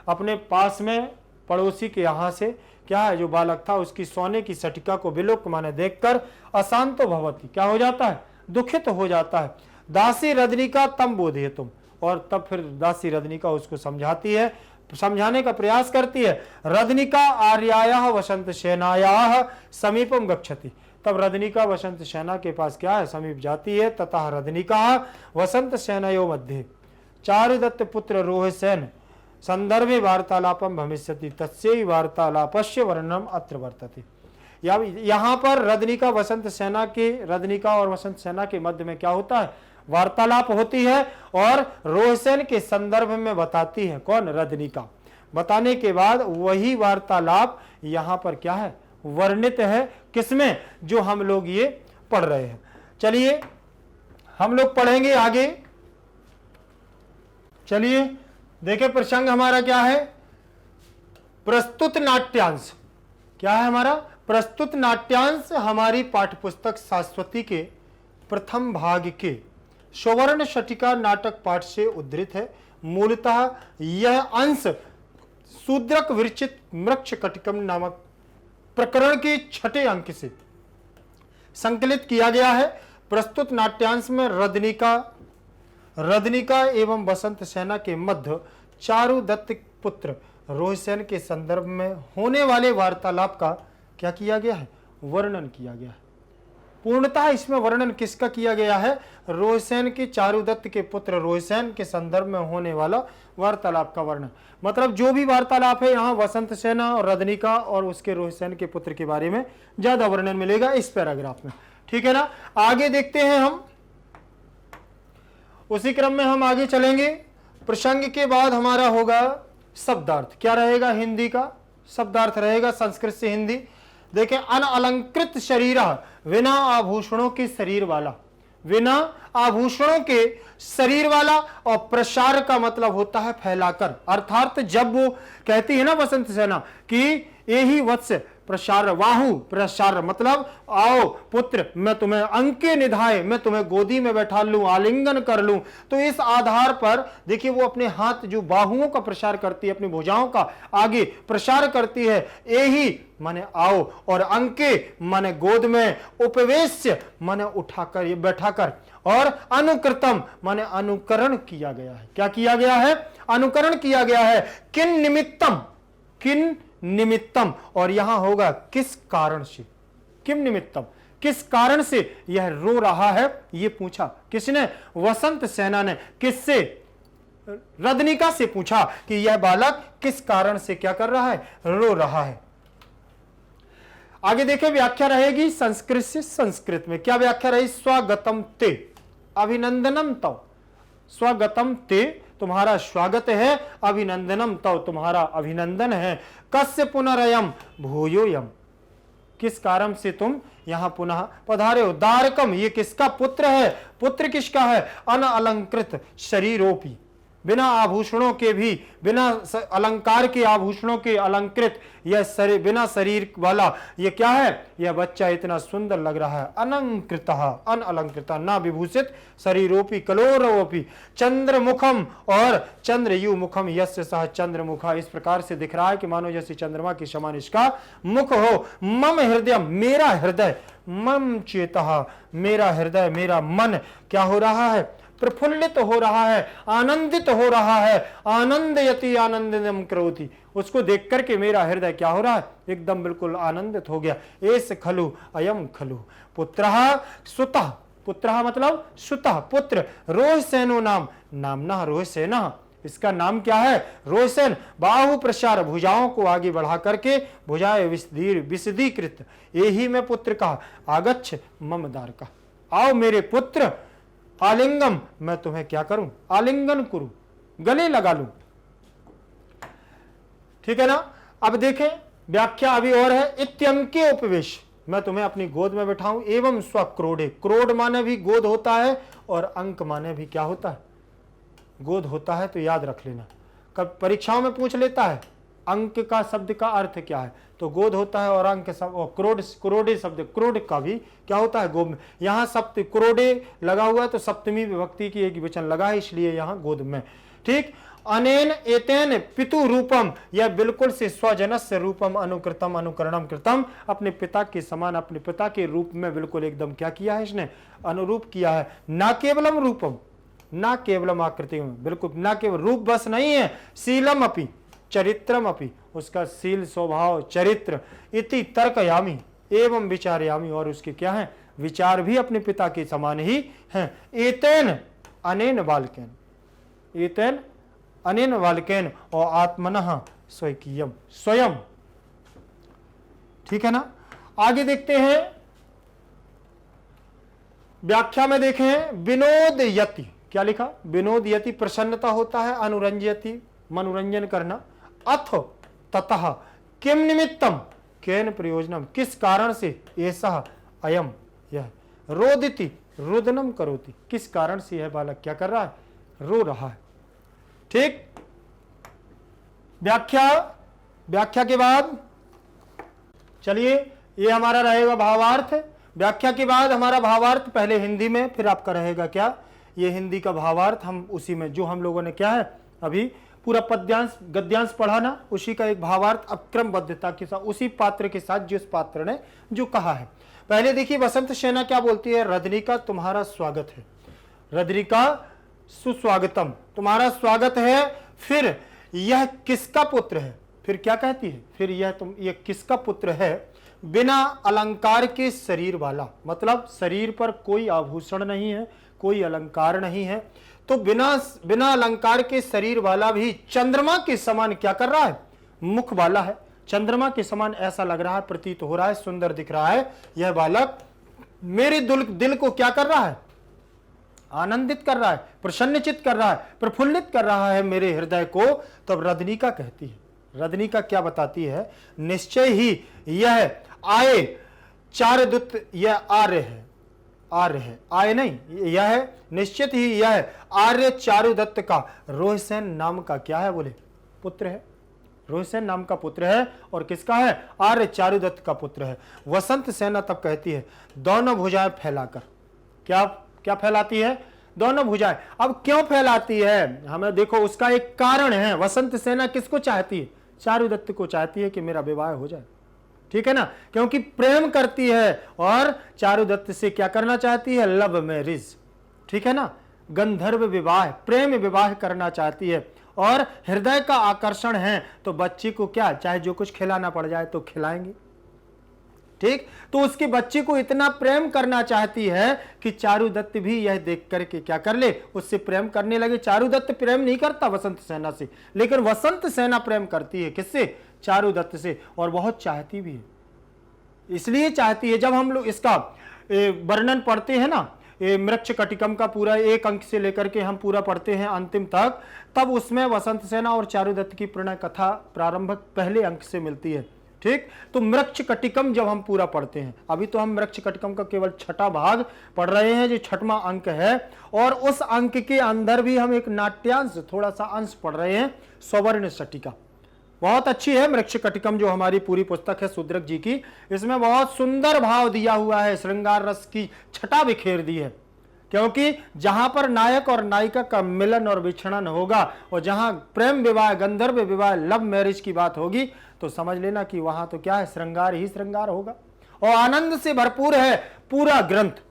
अपने पास में पड़ोसी के यहाँ से क्या है, जो बालक था उसकी सोने की शटिका को विलोक माने देखकर अशांतो भवति, क्या हो जाता है, दुखित हो जाता है। दासी रदनिका तम बोधे तुम, और तब फिर दासी रदनिका उसको समझाती है, समझाने का प्रयास करती है। रदनिका आर्यायाः वसंत सेनायाः समीपम गच्छति, तब रदनिका वसंत सेना के पास क्या है, समीप जाती है। तथा रदनिका वसंत सेनयोः मध्ये चारुदत्त पुत्र रोहसेन संदर्भे वार्तालापम भविष्यति तस्यै वार्तालापस्य वर्णनम अत्र वर्तते। यहाँ पर रदनिका वसंत सेना के, रदनिका और वसंत सेना के मध्य में क्या होता है, वार्तालाप होती है, और रोहसेन के संदर्भ में बताती है। कौन, रदनिका। बताने के बाद वही वार्तालाप यहाँ पर क्या है, वर्णित है, किसमें, जो हम लोग ये पढ़ रहे हैं। चलिए हम लोग पढ़ेंगे आगे। चलिए देखिए, प्रसंग हमारा क्या है, प्रस्तुत नाट्यांश। क्या है हमारा, प्रस्तुत नाट्यांश हमारी पाठ्यपुस्तक शाश्वती के प्रथम भाग के स्वर्ण शटिका नाटक पाठ से उद्धृत है। मूलतः यह अंश शूद्रक विरचित मृक्षकटिकम नामक प्रकरण के छठे अंक से संकलित किया गया है। प्रस्तुत नाट्यांश में रदनिका एवं वसंत सेना के मध्य चारुदत्त पुत्र रोहसेन के संदर्भ में होने वाले वार्तालाप का क्या किया गया है, वर्णन किया गया है। पूर्णतः इसमें वर्णन किसका किया गया है, रोहसेन के, चारुदत्त के पुत्र रोहसेन के संदर्भ में होने वाला वार्तालाप का वर्णन। मतलब जो भी वार्तालाप है यहाँ वसंत सेना और रदनिका और उसके रोहसेन के पुत्र के बारे में ज्यादा वर्णन मिलेगा इस पैराग्राफ में। ठीक है ना, आगे देखते हैं हम, उसी क्रम में हम आगे चलेंगे। प्रसंग के बाद हमारा होगा शब्दार्थ। क्या रहेगा, हिंदी का शब्दार्थ रहेगा, संस्कृत से हिंदी। देखें, अनअलंकृत शरीर, बिना आभूषणों के शरीर वाला, बिना आभूषणों के शरीर वाला, और प्रसार का मतलब होता है फैलाकर। अर्थात जब वो कहती है ना वसंत सेना कि यही वत्स प्रसार वाहु, प्रसार मतलब आओ पुत्र, मैं तुम्हें अंके निधाए, मैं तुम्हें गोदी में बैठा लूं, आलिंगन कर लूं। तो इस आधार पर देखिए वो अपने हाथ जो बाहुओं का प्रसार करती है, अपनी भुजाओं का आगे प्रसार करती है। यही माने आओ, और अंके माने गोद में, उपवेश्य माने उठाकर, ये बैठाकर, और अनुकृतम माने अनुकरण किया गया है। क्या किया गया है? अनुकरण किया गया है। किन निमित्तम, किन निमित्तम, और यहां होगा किस कारण से। किम निमित्तम, किस कारण से यह रो रहा है, यह पूछा किसने? वसंत सेना ने। किससे? रदनिका से पूछा कि यह बालक किस कारण से क्या कर रहा है? रो रहा है। आगे देखें, व्याख्या रहेगी संस्कृत से संस्कृत में। क्या व्याख्या रही? स्वागतम ते अभिनंदनम तव। स्वागतम ते तुम्हारा स्वागत है, अभिनंदनम तव तुम्हारा अभिनंदन है। कस्य पुनरयम भूयोयम, किस कारण से तुम यहां पुनः पधारे हो? दारकम, ये किसका पुत्र है? पुत्र किसका है? अनअलंकृत शरीरोपी, बिना आभूषणों के भी, बिना अलंकार के, आभूषणों के अलंकृत, यह शरीर, बिना शरीर वाला, यह क्या है? यह बच्चा इतना सुंदर लग रहा है। अनंकृत, अनअलंकृत, ना विभूषित शरीरोपी, कलोरोपी, चंद्रमुखम, और चंद्रयु मुखम यस्य सह चंद्रमुखा। इस प्रकार से दिख रहा है कि मानो जैसे चंद्रमा के समान इसका मुख हो। मम हृदय, मेरा हृदय, मम चेतः, मेरा हृदय, मेरा मन क्या हो रहा है? प्रफुल्लित हो रहा है, आनंदित हो रहा है। आनंदयति आनंदम करोति, उसको देख करके मेरा हृदय क्या हो रहा है? एकदम बिल्कुल आनंदित हो गया। एस खलु अयम खलु पुत्रः सुतः, पुत्रः मतलब सुतः, पुत्र। रोहसेनो नाम, नामना रोहसेना, इसका नाम क्या है? रोहसेन। बाहु प्रसार, भुजाओं को आगे बढ़ा करके, भुजाएं विशदीकृत, यही मैं पुत्र कहा। आगच्छ मम दारका, आओ मेरे पुत्र। आलिंगम, मैं तुम्हें क्या करूं? आलिंगन करूं, गले लगा लूं। ठीक है ना? अब देखें व्याख्या अभी और है। इत्यंके उपवेश, मैं तुम्हें अपनी गोद में बैठाऊं। एवं स्वक्रोडे, क्रोड माने भी गोद होता है, और अंक माने भी क्या होता है? गोद होता है। तो याद रख लेना, कब परीक्षाओं में पूछ लेता है अंक का शब्द का अर्थ क्या है, तो गोद होता है, और अंक सब, और क्रोड, क्रोडे शब्द, क्रोड का भी क्या होता है? गोद में। यहां सप्त क्रोडे लगा हुआ है, तो सप्तमी विभक्ति की एक वचन लगा है, इसलिए यहां गोद में। ठीक। अनेन एतेन पितु रूपम, यह बिल्कुल से स्वजनस्य रूपम अनुकृतम अनुकरणम कृतम, अपने पिता के समान, अपने पिता के रूप में बिल्कुल एकदम क्या किया है इसने? अनुरूप किया है। ना केवलम रूपम, ना केवलम आकृति में, बिल्कुल ना केवल रूप बस नहीं है, शीलम अपि चरित्रम अपि, उसका शील स्वभाव चरित्र, इति तर्कयामी एवं विचारयामी, और उसके क्या है? विचार भी अपने पिता के समान ही हैं। एतेन अनेन बालकेन, एतेन अनेन बालकेन, और आत्मनः स्वकीयम, स्वयं। ठीक है ना? आगे देखते हैं व्याख्या में, देखें विनोद यति, क्या लिखा? विनोद यति प्रसन्नता होता है, अनुरंजयति मनोरंजन करना। अथ ततः किम निमित्तम, केन प्रयोजनम, किस कारण से, ऐसा अयम यह, रोदिति रुदनम करोति, किस कारण से यह बालक क्या कर रहा है? रो रहा है। ठीक। व्याख्या, व्याख्या के बाद चलिए ये हमारा रहेगा भावार्थ। व्याख्या के बाद हमारा भावार्थ पहले हिंदी में, फिर आपका रहेगा क्या? ये हिंदी का भावार्थ हम उसी में, जो हम लोगों ने क्या है अभी पूरा पद्यांश गद्यांश पढ़ा ना, उसी का एक भावार्थ अक्रमबद्धता के साथ, उसी पात्र के साथ जिस पात्र ने जो कहा है। पहले देखिए वसंत सेना क्या बोलती है? रदनिका तुम्हारा स्वागत है, रदनिका सुस्वागतम, तुम्हारा स्वागत है। फिर यह किसका पुत्र है? फिर क्या कहती है? फिर यह किसका पुत्र है? बिना अलंकार के शरीर वाला, मतलब शरीर पर कोई आभूषण नहीं है, कोई अलंकार नहीं है, तो बिना अलंकार के शरीर वाला भी चंद्रमा के समान क्या कर रहा है? मुख वाला है, चंद्रमा के समान ऐसा लग रहा है, प्रतीत हो रहा है, सुंदर दिख रहा है। यह बालक मेरे दिल को क्या कर रहा है? आनंदित कर रहा है, प्रसन्नचित कर रहा है, प्रफुल्लित कर रहा है मेरे हृदय को। तब रदनिका कहती है, रदनिका क्या बताती है? निश्चय ही यह आए चार दूत, यह आर्य है, आर्य है, आय नहीं, यह है, निश्चित ही यह है आर्य चारुदत्त का रोहिसेन नाम का क्या है बोले, पुत्र है। रोहिसेन नाम का पुत्र है और किसका है, आर्य चारुदत्त का पुत्र है। वसंत सेना तब कहती है दोनों भुजाएं फैलाकर, क्या क्या फैलाती है, दोनों भुजाएं। अब क्यों फैलाती है, हमें देखो उसका एक कारण है। वसंत सेना किसको चाहती है, चारुदत्त को चाहती है कि मेरा विवाह हो जाए, ठीक है ना, क्योंकि प्रेम करती है और चारुदत्त से क्या करना चाहती है, लव मैरिज, ठीक है ना, गंधर्व विवाह, प्रेम विवाह करना चाहती है। और हृदय का आकर्षण है तो बच्ची को क्या, चाहे जो कुछ खिलाना पड़ जाए तो खिलाएंगे, ठीक। तो उसकी बच्ची को इतना प्रेम करना चाहती है कि चारुदत्त भी यह देख करके क्या कर ले, उससे प्रेम करने लगे। चारुदत्त प्रेम नहीं करता वसंत सेना से, लेकिन वसंत सेना प्रेम करती है किससे, चारुदत्त से, और बहुत चाहती भी है। इसलिए चाहती है, जब हम लोग इसका वर्णन पढ़ते हैं ना, मृक्ष कटिकम का पूरा 1 अंक से लेकर के हम पूरा पढ़ते हैं अंतिम तक, तब उसमें वसंत सेना और चारुदत्त की प्रणय कथा प्रारंभक पहले अंक से मिलती है, ठीक। तो मृक्ष कटिकम जब हम पूरा पढ़ते हैं, अभी तो हम मृक्ष कटिकम का केवल 6ठा भाग पढ़ रहे हैं, जो 6वां अंक है, और उस अंक के अंदर भी हम एक नाट्यांश, थोड़ा सा अंश पढ़ रहे हैं, स्वर्ण शटिका। बहुत अच्छी है मृक्ष कटिकम, जो हमारी पूरी पुस्तक है शूद्रक जी की। इसमें बहुत सुंदर भाव दिया हुआ है, श्रृंगार रस की छटा बिखेर दी है, क्योंकि जहां पर नायक और नायिका का मिलन और विछड़न होगा, और जहां प्रेम विवाह, गंधर्व विवाह, लव मैरिज की बात होगी, तो समझ लेना कि वहां तो क्या है, श्रृंगार ही श्रृंगार होगा, और आनंद से भरपूर है पूरा ग्रंथ।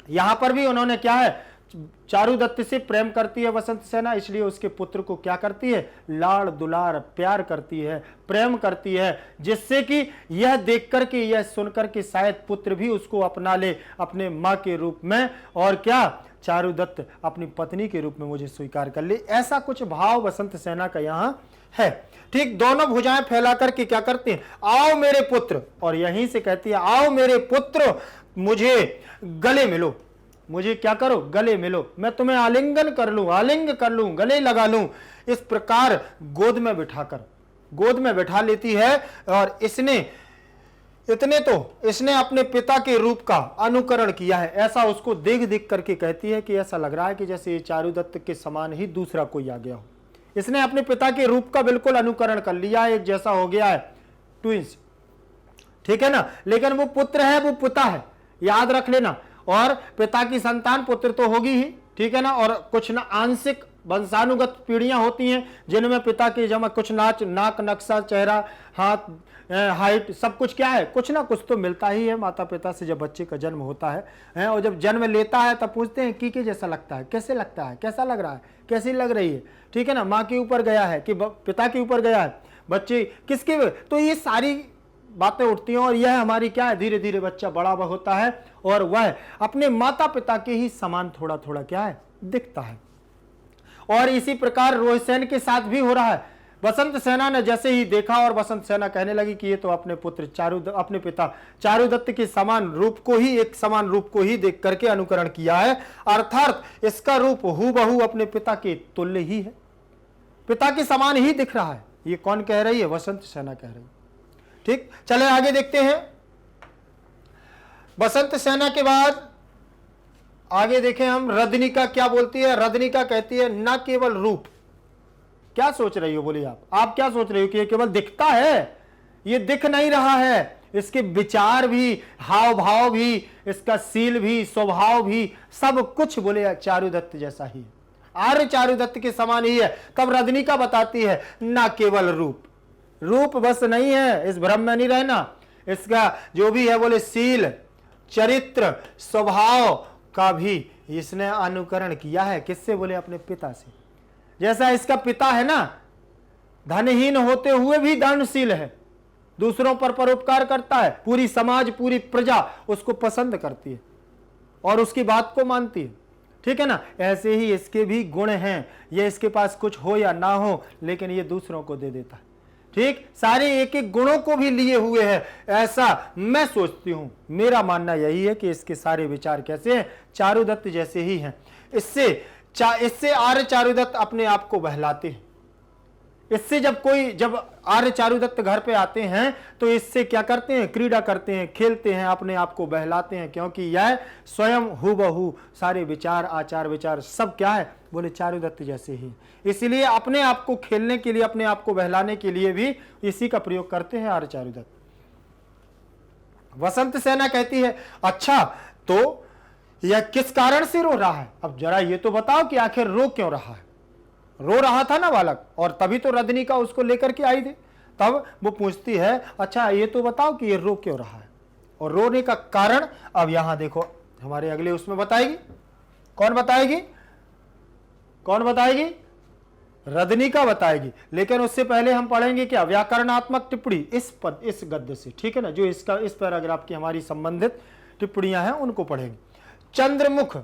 यहां पर भी उन्होंने क्या है, चारुदत्त से प्रेम करती है वसंत सेना, इसलिए उसके पुत्र को क्या करती है, लाड़ दुलार प्यार करती है, प्रेम करती है, जिससे कि यह देख करके, यह सुनकर के शायद पुत्र भी उसको अपना ले अपने मां के रूप में, और क्या, चारुदत्त अपनी पत्नी के रूप में मुझे स्वीकार कर ले। ऐसा कुछ भाव वसंत सेना का यहां है, ठीक। दोनों भुजाएं फैला करके क्या करते हैं, आओ मेरे पुत्र, और यहीं से कहती है आओ मेरे पुत्र, मुझे गले मिलो, मुझे क्या करो, गले मिलो, मैं तुम्हें आलिंगन कर लूं, आलिंग कर लूं, गले लगा लूं। इस प्रकार गोद में बिठाकर, गोद में बिठा लेती है। और इसने अपने पिता के रूप का अनुकरण किया है, ऐसा उसको देख देख करके कहती है कि ऐसा लग रहा है कि जैसे ये चारुदत्त के समान ही दूसरा कोई आ गया हो। इसने अपने पिता के रूप का बिल्कुल अनुकरण कर लिया, एक जैसा हो गया है, ट्विंस, ठीक है ना। लेकिन वो पुत्र है, वो पिता है, याद रख लेना। और पिता की संतान पुत्र तो होगी ही, ठीक है ना। और कुछ ना आंशिक वंशानुगत पीढ़ियां होती हैं, जिनमें पिता की जमा कुछ नाक नक्शा, चेहरा, हाथ, हाइट, सब कुछ क्या है, कुछ ना कुछ तो मिलता ही है माता पिता से जब बच्चे का जन्म होता है। और जब जन्म लेता है तब पूछते हैं की जैसा लगता है, कैसे लगता है, कैसा लग रहा है, कैसी लग रही है, ठीक है ना। माँ के ऊपर गया है कि पिता के ऊपर गया है, बच्चे किसके, तो ये सारी बातें उठती हैं। और यह हमारी क्या है, धीरे धीरे बच्चा बड़ा होता है और वह अपने माता पिता के ही समान थोड़ा थोड़ा क्या है, दिखता है। और इसी प्रकार रोहिसेन के साथ भी हो रहा है। वसंत सेना ने जैसे ही देखा, और वसंत सेना कहने लगी कि ये तो अपने पुत्र अपने पिता चारुदत्त के समान रूप को ही, एक समान रूप को ही देख करके अनुकरण किया है, अर्थात इसका रूप हूबहू अपने पिता के तुल्य ही है, पिता के समान ही दिख रहा है। ये कौन कह रही है, वसंत सेना कह रही है, ठीक। चले आगे देखते हैं। वसंत सेना के बाद आगे देखें हम, रदनिका क्या बोलती है। रदनिका कहती है न केवल रूप, क्या सोच रही हो, बोलिए आप क्या सोच रही हो कि ये केवल दिखता है, ये दिख नहीं रहा है, इसके विचार भी, हाव भाव भी, इसका सील भी, स्वभाव भी, सब कुछ बोले चारुदत्त जैसा ही, आर्य चारुदत्त के समान ही है। तब रदनिका बताती है न केवल रूप, रूप बस नहीं है, इस भ्रम में नहीं रहना, इसका जो भी है बोले सील, चरित्र, स्वभाव का भी इसने अनुकरण किया है। किससे, बोले अपने पिता से। जैसा इसका पिता है ना, धनहीन होते हुए भी दानशील है, दूसरों पर परोपकार करता है, पूरी समाज, पूरी प्रजा उसको पसंद करती है और उसकी बात को मानती है, ठीक है ना। ऐसे ही इसके भी गुण हैं, ये इसके पास कुछ हो या ना हो, लेकिन ये दूसरों को दे देता है, ठीक। सारे एक एक गुणों को भी लिए हुए है, ऐसा मैं सोचती हूं, मेरा मानना यही है कि इसके सारे विचार कैसे हैं, चारुदत्त जैसे ही हैं। इससे आर्य चारुदत्त अपने आप को बहलाते हैं, इससे जब आर्य चारुदत्त घर पे आते हैं तो इससे क्या करते हैं, क्रीड़ा करते हैं, खेलते हैं, अपने आप को बहलाते हैं, क्योंकि यह स्वयं हूबहू सारे विचार, आचार विचार सब क्या है, बोले चारुदत्त जैसे ही। इसलिए अपने आप को खेलने के लिए, अपने आप को बहलाने के लिए भी इसी का प्रयोग करते हैं आर्य चारुदत्त। वसंत सेना कहती है, अच्छा तो यह किस कारण से रो रहा है, अब जरा ये तो बताओ कि आखिर रो क्यों रहा है। रो रहा था ना बालक, और तभी तो रजनीका उसको लेकर के आई थी। तब वो पूछती है, अच्छा ये तो बताओ कि ये रो क्यों रहा है, और रोने का कारण अब यहां देखो हमारे अगले उसमें बताएगी। कौन बताएगी, कौन बताएगी, रजनीका बताएगी। लेकिन उससे पहले हम पढ़ेंगे क्या, व्याकरणात्मक टिप्पणी इस गद्य से, ठीक है ना, जो इसका इस पैराग्राफ की हमारी संबंधित टिप्पणियां हैं उनको पढ़ेंगे। चंद्रमुख,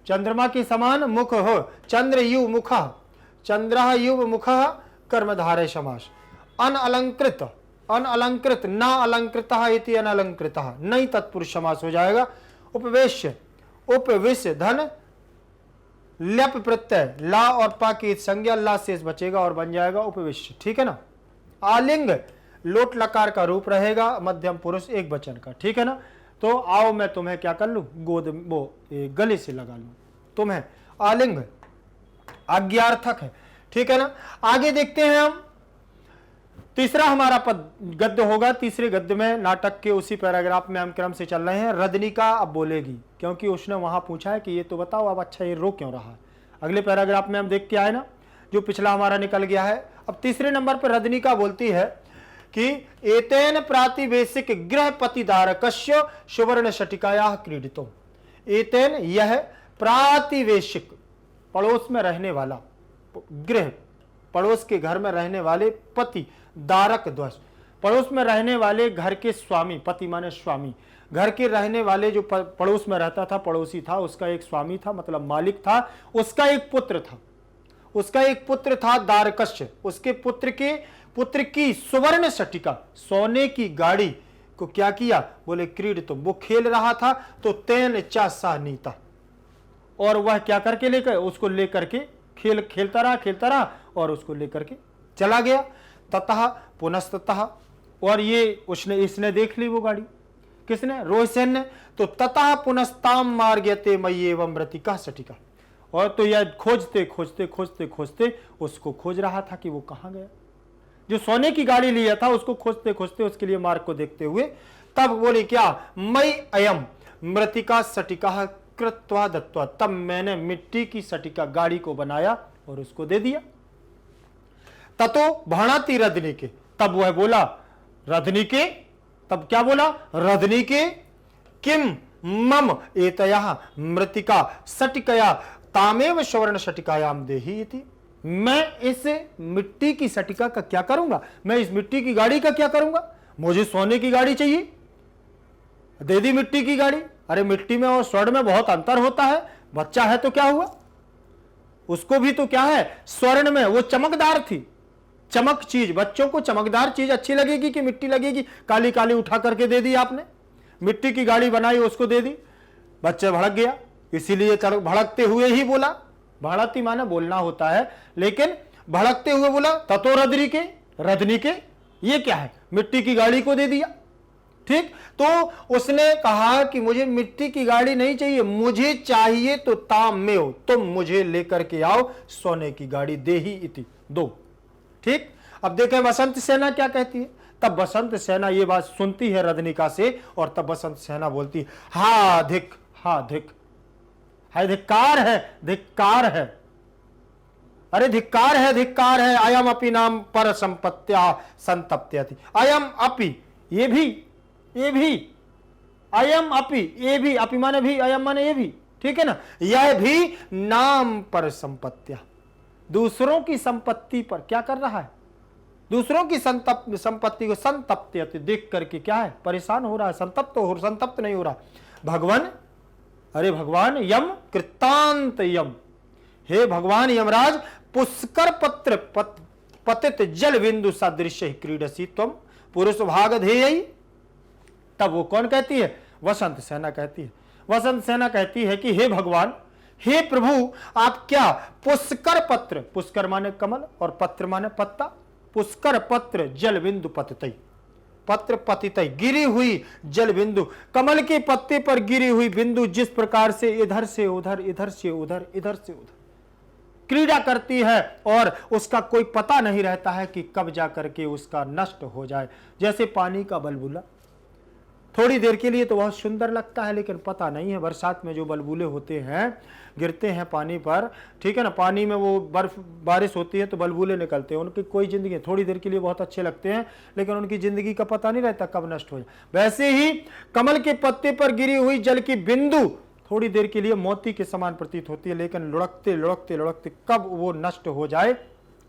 चंद्रमा के समान मुख हो, चंद्रयु मुख, चंद्रः युव मुख, कर्मधारय समास। अनअलंकृत, अनअलंकृत न अलंकृतः इति अनअलंकृतः, नहीं तत्पुरुष समास हो जाएगा। उपवेश्य, उपविश्य धन ल्यप प्रत्यय, ला और पा की संज्ञा, ला शेष बचेगा और बन जाएगा उपविश्य, ठीक है ना। आलिंग लोट लकार का रूप रहेगा, मध्यम पुरुष एक वचन का, ठीक है ना। तो आओ मैं तुम्हें क्या कर लूं, गोद वो गले से लगा लूं तुम्हें, आलिंग आज्ञार्थक है, ठीक है ना। आगे देखते हैं हम, तीसरा हमारा पद गद्य होगा। तीसरे गद्य में नाटक के उसी पैराग्राफ में हम क्रम से चल रहे हैं। रजनीका अब बोलेगी, क्योंकि उसने वहां पूछा है कि ये तो बताओ अब अच्छा ये रो क्यों रहा है। अगले पैराग्राफ में हम देख के आए ना, जो पिछला हमारा निकल गया है। अब तीसरे नंबर पर रजनीका बोलती है कि एतेन प्रातिवेशिक गृहपति दारकस्य सुवर्ण शटिकाया क्रीडितो। एतेन यह प्रातिवेशिक पड़ोस में रहने वाला, गृह पड़ोस के घर में रहने वाले, पति दारक ध्वज पड़ोस में रहने वाले घर के स्वामी, पति माने स्वामी, घर के रहने वाले जो पड़ोस में रहता था, पड़ोसी था, उसका एक स्वामी था, मतलब मालिक था, उसका एक पुत्र था, उसका एक पुत्र था दारकस्य। उसके पुत्र की सुवर्ण शटिका, सोने की गाड़ी को क्या किया, बोले क्रीड, तो वो खेल रहा था, तो तेन चासा नीता, और वह क्या करके लेकर, उसको लेकर के खेलता रहा और उसको लेकर के चला गया। ततः पुनस्ततः, और ये इसने देख ली वो गाड़ी, किसने, रोहिसेन ने। तो ततः पुनस्ताम मार्गयते मयि एवं मृतिका सटिका, और तो यह खोजते खोजते खोजते खोजते उसको खोज रहा था कि वो कहां गया। जो सोने की गाड़ी लिया था उसको खोजते खोजते, उसके लिए मार्ग को देखते हुए, तब बोले क्या, मई अयम मृतिका सटिका कृत्वा दत्वा, तब मैंने मिट्टी की सटिका गाड़ी को बनाया और उसको दे दिया। ततो भाणाति रदनी के, तब वह बोला रदनी के, तब क्या बोला, रदनी के, किम मम एतया मृतिका सटिकया तामेव स्वर्ण सटिकायाम देही इति। मैं इस मिट्टी की सटिका का क्या करूंगा, मैं इस मिट्टी की गाड़ी का क्या करूंगा, मुझे सोने की गाड़ी चाहिए, दे दी मिट्टी की गाड़ी। अरे मिट्टी में और स्वर्ण में बहुत अंतर होता है, बच्चा है तो क्या हुआ, उसको भी तो क्या है, स्वर्ण में वो चमकदार थी, चमक चीज, बच्चों को चमकदार चीज अच्छी लगेगी कि मिट्टी लगेगी, काली काली उठा करके दे दी आपने, मिट्टी की गाड़ी बनाई उसको दे दी, बच्चे भड़क गया, इसीलिए भड़कते हुए ही बोला, भड़कती माने बोलना होता है, लेकिन भड़कते हुए बोला ततो रदनी के, ये क्या है, मिट्टी की गाड़ी को दे दिया। ठीक, तो उसने कहा कि मुझे मिट्टी की गाड़ी नहीं चाहिए, मुझे चाहिए तो ताम में हो, तुम मुझे लेकर के आओ सोने की गाड़ी, दे ही इति, दो। ठीक, अब देखें वसंत सेना क्या कहती है। तब वसंत सेना ये बात सुनती है रजनीका से, और तब वसंत सेना बोलती है, हा धिक, हा धिक, है धिक्कार है, धिक्कार है, अरे धिक्कार है, अयम अपि नाम पर संपत्त्या संतप्यति, अयम अपि, ये भी, अयम अपि, ये भी, अपि माने भी, अयम माने ये भी, ठीक है ना, यह भी नाम पर संपत्तिया, दूसरों की संपत्ति पर क्या कर रहा है, दूसरों की संपत्ति को संतप्यति, देख करके क्या है, परेशान हो रहा है, संतप्त नहीं हो रहा। भगवान, अरे भगवान, यम कृतांत यम, हे भगवान यमराज, पुष्कर पत्र पतित जल बिंदु सदृश्य क्रीडसी त्वम पुरुष भाग ध्येय। तब वो कौन कहती है, वसंत सेना कहती है। वसंत सेना कहती है कि हे भगवान, हे प्रभु, आप क्या पुष्कर पत्र, पुष्कर माने कमल और पत्र माने पत्ता, पुष्कर पत्र जल बिंदु पततई, पत्र पतितई, गिरी हुई जल बिंदु, कमल के पत्ते पर गिरी हुई बिंदु जिस प्रकार से इधर से उधर, इधर से उधर, इधर से उधर क्रीड़ा करती है और उसका कोई पता नहीं रहता है कि कब जा करके उसका नष्ट हो जाए। जैसे पानी का बुलबुला, थोड़ी देर के लिए तो बहुत सुंदर लगता है, लेकिन पता नहीं है बरसात में जो बुलबुले होते हैं, गिरते हैं पानी पर, ठीक है ना, पानी में वो बर्फ बारिश होती है तो बुलबुले निकलते हैं, उनकी कोई जिंदगी, थोड़ी देर के लिए बहुत अच्छे लगते हैं लेकिन उनकी जिंदगी का पता नहीं रहता कब नष्ट हो जाए। वैसे ही कमल के पत्ते पर गिरी हुई जल की बिंदु थोड़ी देर के लिए मोती के समान प्रतीत होती है, लेकिन लुढ़कते लुढ़कते लुढ़कते कब वो नष्ट हो जाए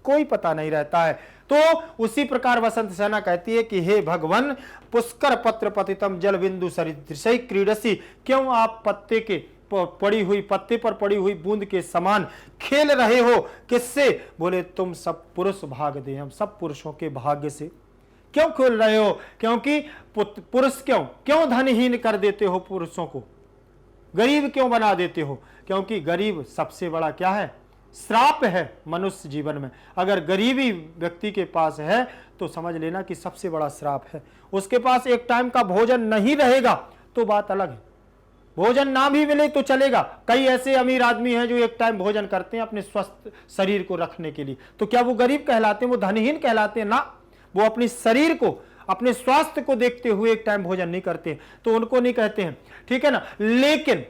कोई पता नहीं रहता है। तो उसी प्रकार वसंत सेना कहती है कि हे भगवान, पुष्कर पत्र पतितम जल बिंदु सरिदृशै क्रीडसी, क्यों आप पत्ते के पत्ते पर पड़ी हुई बूंद के समान खेल रहे हो। किससे? बोले तुम सब पुरुष भाग दे, हम सब पुरुषों के भाग्य से क्यों खेल रहे हो? क्योंकि पुरुष क्यों धनहीन कर देते हो, पुरुषों को गरीब क्यों बना देते हो? क्योंकि गरीब सबसे बड़ा क्या है? श्राप है मनुष्य जीवन में। अगर गरीबी व्यक्ति के पास है तो समझ लेना कि सबसे बड़ा श्राप है। उसके पास एक टाइम का भोजन नहीं रहेगा तो बात अलग है, भोजन ना भी मिले तो चलेगा। कई ऐसे अमीर आदमी हैं जो एक टाइम भोजन करते हैं अपने स्वस्थ शरीर को रखने के लिए, तो क्या वो गरीब कहलाते हैं? वो धनहीन कहलाते हैं ना। वो अपने शरीर को, अपने स्वास्थ्य को देखते हुए एक टाइम भोजन नहीं करते तो उनको नहीं कहते हैं, ठीक है ना। लेकिन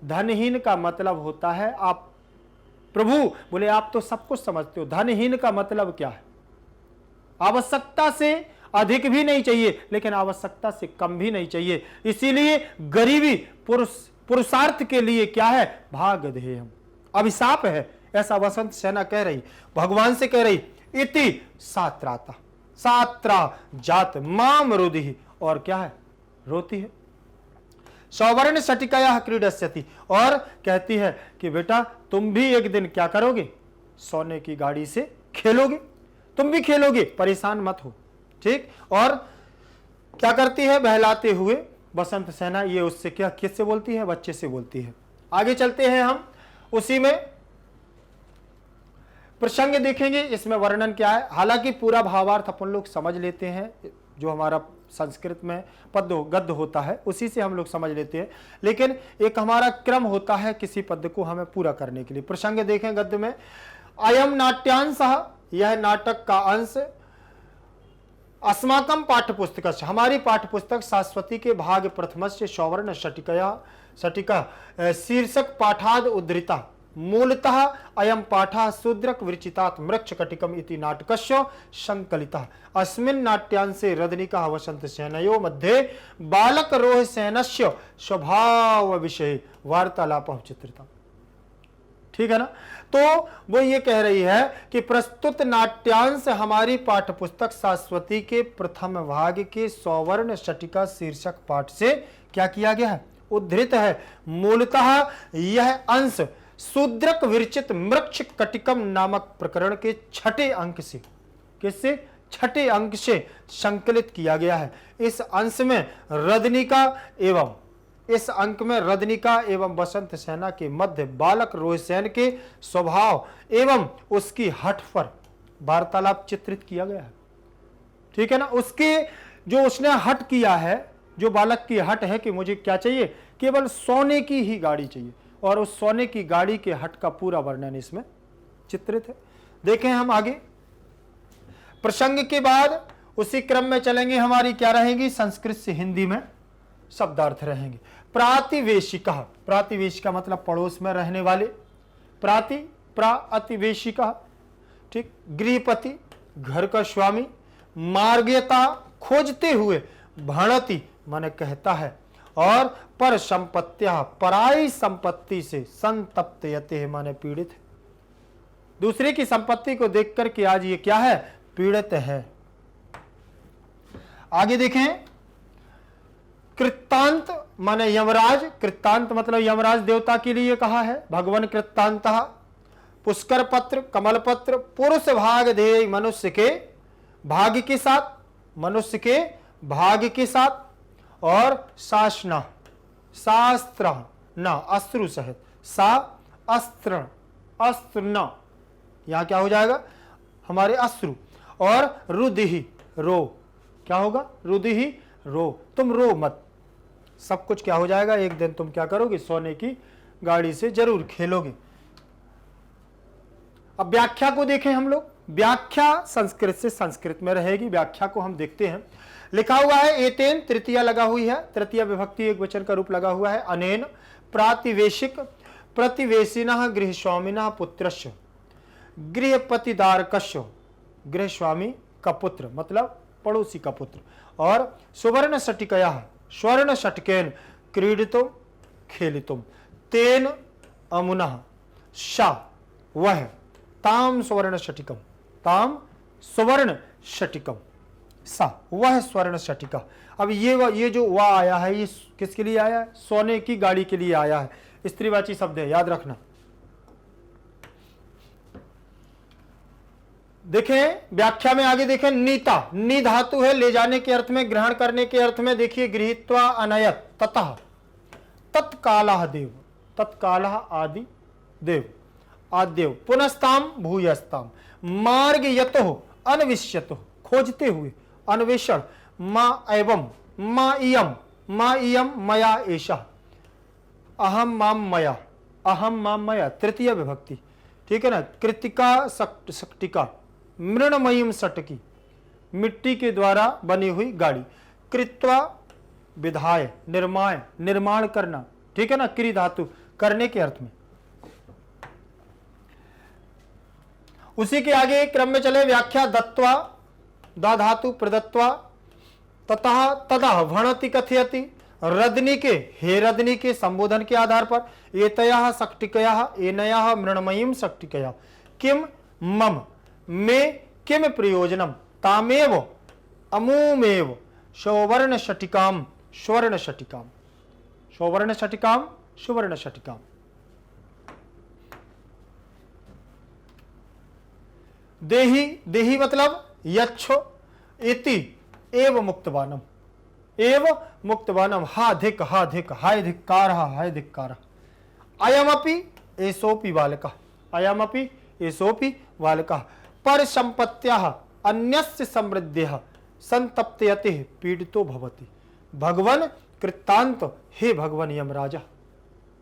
धनहीन का मतलब होता है, आप प्रभु बोले आप तो सब कुछ समझते हो, धनहीन का मतलब क्या है? आवश्यकता से अधिक भी नहीं चाहिए लेकिन आवश्यकता से कम भी नहीं चाहिए। इसीलिए गरीबी पुरुषार्थ के लिए क्या है? भाग देयम, अभिशाप है, ऐसा वसंत सेना कह रही, भगवान से कह रही। इति सात्राता, सात्रा जात माम रुदि, और क्या है? रोती है। सौवर्ण सटिकाया क्रीडस्यति, और कहती है कि बेटा तुम भी एक दिन क्या करोगे? सोने की गाड़ी से खेलोगे, तुम भी खेलोगे, परेशान मत हो, ठीक। और क्या करती है? बहलाते हुए बसंत सेना ये उससे क्या, किससे बोलती है? बच्चे से बोलती है। आगे चलते हैं हम, उसी में प्रसंग देखेंगे, इसमें वर्णन क्या है। हालांकि पूरा भावार्थ अपन लोग समझ लेते हैं, जो हमारा संस्कृत में पद गद्य होता है उसी से हम लोग समझ लेते हैं, लेकिन एक हमारा क्रम होता है किसी पद को हमें पूरा करने के लिए। प्रसंग देखें गद्य में, अयम नाट्यांश, यह नाटक का अंश, अस्माकं पाठ्यपुस्तक, हमारी पाठ्यपुस्तक शाश्वती के भाग प्रथमस्य सौवर्ण सटिका शीर्षक पाठाद उद्धृता, मूलतः अयम पाठः शूद्रक विरचितात् मृक्षकटिकम् इति नाटकस्य संकलितः। अस्मिन् नाट्यांशे रदनिकः वसंत सेनयोः मध्ये बालकरोह सेनस्य स्वभाव विषये वार्तालापः चित्रितः। ठीक है ना। तो वो ये कह रही है कि प्रस्तुत नाट्यांश हमारी पाठ्यपुस्तक शाश्वती के प्रथम भाग के सौवर्ण सटिका शीर्षक पाठ से क्या किया गया है? उद्धृत है। मूलतः यह अंश शूद्रक विरचित मृक्ष कटिकम नामक प्रकरण के 6ठे अंक से, किससे? 6ठे अंक से संकलित किया गया है। इस अंश में रदनिका एवं इस अंक में रदनिका एवं बसंत सेना के मध्य बालक रोहसेन के स्वभाव एवं उसकी हठ पर वार्तालाप चित्रित किया गया है। ठीक है ना। उसके जो उसने हठ किया है, जो बालक की हठ है कि मुझे क्या चाहिए? केवल सोने की ही गाड़ी चाहिए, और उस सोने की गाड़ी के हट का पूरा वर्णन इसमें चित्रित है। देखें हम आगे प्रसंग के बाद उसी क्रम में चलेंगे। हमारी क्या रहेंगी? संस्कृत से हिंदी में शब्दार्थ रहेंगे। प्रातिवेशिका, प्रातिवेशिका मतलब पड़ोस में रहने वाले, प्रातिवेशिका, ठीक। गृहपति, घर का स्वामी, मार्गयता, खोजते हुए, भणति माने कहता है, और पर संपत्तियां, पराई संपत्ति से, संतप्तयते माने पीड़ित है। दूसरे की संपत्ति को देख करके आज ये क्या है? पीड़ित है। आगे देखें, कृतांत माने यमराज, कृतांत मतलब यमराज देवता के लिए कहा है। भगवान कृतांतः, पुष्कर पत्र, कमल पत्र, पुरुष भाग देय, मनुष्य के भाग्य के साथ, मनुष्य के भाग्य के साथ, और शासना, शास्त्र न, अश्रु सहित, सा अस्त्र, अस्त्र न, यहां क्या हो जाएगा? हमारे अश्रु, और रुदिही, रो, क्या होगा? रुदिही, रो, तुम रो मत। सब कुछ क्या हो जाएगा? एक दिन तुम क्या करोगे? सोने की गाड़ी से जरूर खेलोगे। अब व्याख्या को देखें हम लोग। व्याख्या संस्कृत से संस्कृत में रहेगी, व्याख्या को हम देखते हैं। लिखा हुआ है एतेन, तृतीया लगा हुई है, तृतीया विभक्ति एक वचन का रूप लगा हुआ है। अनेन प्रातिवेशिक प्रतिवेशिनः गृहस्वामिनः पुत्रस्य गृहपतिदारकस्य, गृहस्वामी का पुत्र मतलब पड़ोसी का पुत्र। और सुवर्ण शटिकया, स्वर्ण शटकेन क्रीडितुम खेलितुम, तेन अमुनः सा, वह, ताम स्वर्ण शटिकम, ताम स्वर्ण शटिकम, सा, वह स्वर्ण शटिका। अब ये जो वह आया है, ये किसके लिए आया है? सोने की गाड़ी के लिए आया है। स्त्रीवाची शब्द है, याद रखना। देखें व्याख्या में आगे देखें, नीता, नी धातु है, ले जाने के अर्थ में, ग्रहण करने के अर्थ में। देखिए गृहीत्वा अनयत, ततः, तत्कालः देव, तत्कालः आदि देव, आद्यव, पुनस्ताम भूयस्ताम, मार्ग यतो अनविष्यतो, खोजते हुए, अन्वेषण, मा एवं, मा इयम मया एषः, अहम माम मया, अहम माम मया, तृतीय विभक्ति, ठीक है ना। कृतिका शक्तिका, मृणमयीम सटकी, मिट्टी के द्वारा बनी हुई गाड़ी। कृत्वा विधाय, निर्माण, निर्माण करना, ठीक है ना, क्री धातु, करने के अर्थ में। उसी के आगे क्रम में चले, व्याख्या दत्वा, दा धातु प्रदत्वा, ततः तदा भणति कथयति, रदनी के, हे रदनी के संबोधन के आधार पर। एतयः शक्तिकयः, एनयः मृण्मयीं शक्तिकयः, किम मम, में किम प्रयोजनम, तामेव अमुमेव सौवर्ण शटिकाम, स्वर्ण शटिकाम, सौवर्ण शटिकाम, सुवर्ण शटिकाम। देही, देही मतलब यच्छो, इति एव मुक्तवानम, एव मुक्तवानम, हा धिक, हा धिक, हाय धिक्कार, हाय धिक्कार। अयमपि एसोपि बालकः, अयमपि एसोपि बालकः, पर संपत्त्याः अन्यस्य समृद्ध्यः संतप्यते पीड़ितो भवति। भगवन कृतांत, हे भगवन यमराजा,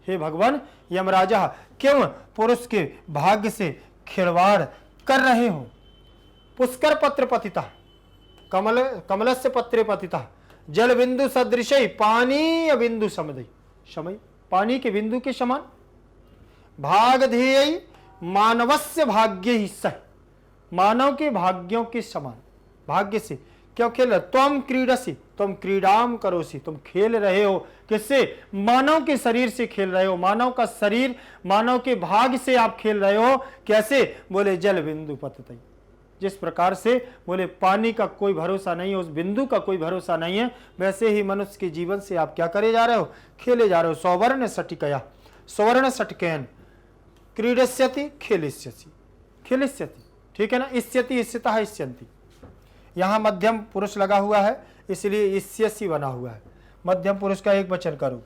हे भगवन यमराजा, क्यों पुरुष के भाग्य से खिलवाड़ कर रहे हो। पुष्कर पत्र पतिता, कमल, कमलस्य पत्रे पतिता, जल बिंदु सदृशई, पानी बिंदु समदई, समय, पानी के बिंदु के समान। भागधेयई मानवस्य भाग्य ही सह, मानव के भाग्यों के समान, भाग्य से क्यों खेल रहे? तुम क्रीडसी, तुम क्रीडाम करोसी, तुम खेल रहे हो, किससे? मानव के शरीर से खेल रहे हो, मानव का शरीर, मानव के भाग से आप खेल रहे हो। कैसे? बोले जल बिंदु पततई, जिस प्रकार से बोले पानी का कोई भरोसा नहीं है, उस बिंदु का कोई भरोसा नहीं है, वैसे ही मनुष्य के जीवन से आप क्या करे जा रहे हो? खेले जा रहे हो। सौवर्ण सटिकया, सौवर्ण सटकेन, क्रीडस्यति खेलिष्यसि, खेलिष्यति, ठीक है ना। इष्यति, इष्यतः, इष्यन्ति, यहां मध्यम पुरुष लगा हुआ है, इसलिए इष्यसि बना हुआ है, मध्यम पुरुष का एक वचन का रूप।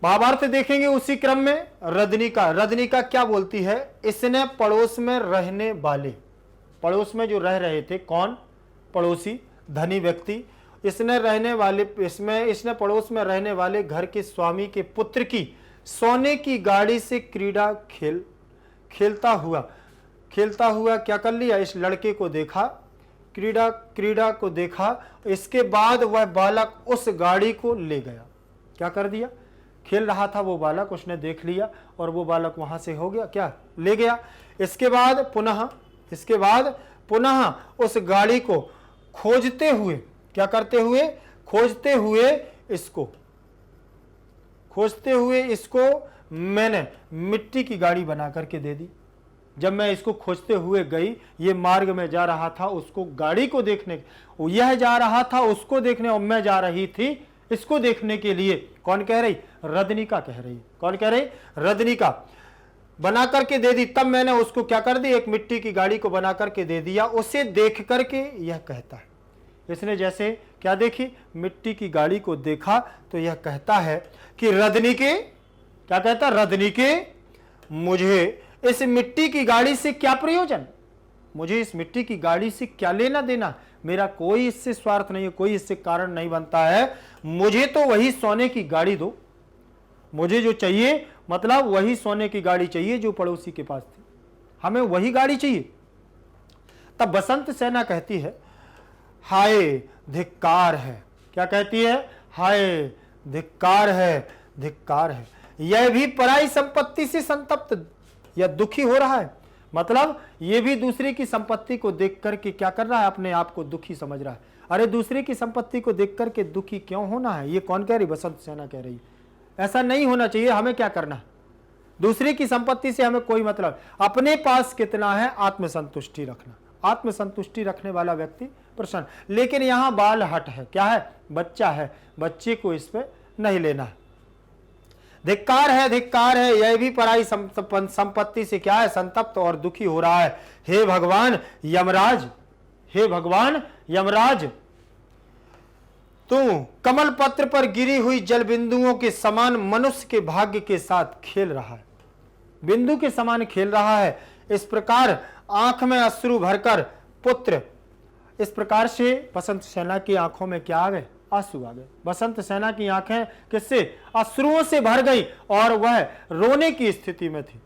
भावार्थ देखेंगे उसी क्रम में। रदनिका, रदनिका क्या बोलती है? इसने पड़ोस में रहने वाले, पड़ोस में जो रह रहे थे, कौन? पड़ोसी, धनी व्यक्ति। इसने रहने वाले, इसने पड़ोस में रहने वाले घर के स्वामी के पुत्र की सोने की गाड़ी से क्रीड़ा खेलता हुआ क्या कर लिया? इस लड़के को देखा, क्रीड़ा को देखा। इसके बाद वह बालक उस गाड़ी को ले गया। क्या कर दिया? खेल रहा था वो बालक, उसने देख लिया और वो बालक वहां से हो गया क्या? ले गया। इसके बाद पुनः उस गाड़ी को खोजते हुए, क्या करते हुए? खोजते हुए इसको मैंने मिट्टी की गाड़ी बना करके दे दी। जब मैं इसको खोजते हुए गई, ये मार्ग में जा रहा था उसको गाड़ी को देखने, यह जा रहा था उसको देखने, और मैं जा रही थी इसको देखने के लिए। कौन कह रही? रदनिका कह रही। कौन कह रही? रदनिका। बना करके दे दी। तब मैंने उसको क्या कर दी? एक मिट्टी की गाड़ी को बना करके दे दिया। उसे देख करके यह कहता है, इसने जैसे क्या देखी? मिट्टी की गाड़ी को देखा, तो यह कहता है कि रदनिके, क्या कहता? रदनिके, मुझे इस मिट्टी की गाड़ी से क्या प्रयोजन? मुझे इस मिट्टी की गाड़ी से क्या लेना देना, मेरा कोई इससे स्वार्थ नहीं है, कोई इससे कारण नहीं बनता है, मुझे तो वही सोने की गाड़ी दो, मुझे जो चाहिए मतलब वही सोने की गाड़ी चाहिए जो पड़ोसी के पास थी, हमें वही गाड़ी चाहिए। तब बसंत सेना कहती है हाय धिक्कार है, क्या कहती है, हाय धिक्कार है, धिक्कार है, यह भी पराई संपत्ति से संतप्त या दुखी हो रहा है। मतलब यह भी दूसरे की संपत्ति को देख करके क्या कर रहा है, अपने आप को दुखी समझ रहा है। अरे दूसरे की संपत्ति को देख करके दुखी क्यों होना है, ये कौन कह रही, बसंत सेना कह रही है। ऐसा नहीं होना चाहिए। हमें क्या करना है, दूसरे की संपत्ति से हमें कोई मतलब, अपने पास कितना है आत्मसंतुष्टि रखना, आत्मसंतुष्टि रखने वाला व्यक्ति प्रसन्न। लेकिन यहां बाल हट है, क्या है, बच्चा है, बच्चे को इस पे नहीं लेना है। धिक्कार है, धिक्कार है, यह भी पराई संपत्ति से क्या है, संतप्त और दुखी हो रहा है। हे भगवान यमराज, हे भगवान यमराज, तू कमल पत्र पर गिरी हुई जल बिंदुओं के समान मनुष्य के भाग्य के साथ खेल रहा है, बिंदु के समान खेल रहा है। इस प्रकार आंख में अश्रु भरकर पुत्र, इस प्रकार से बसंत सेना की आंखों में क्या आ गए, आंसू आ गए। बसंत सेना की आंखें किससे, अश्रुओं से भर गई और वह रोने की स्थिति में थी।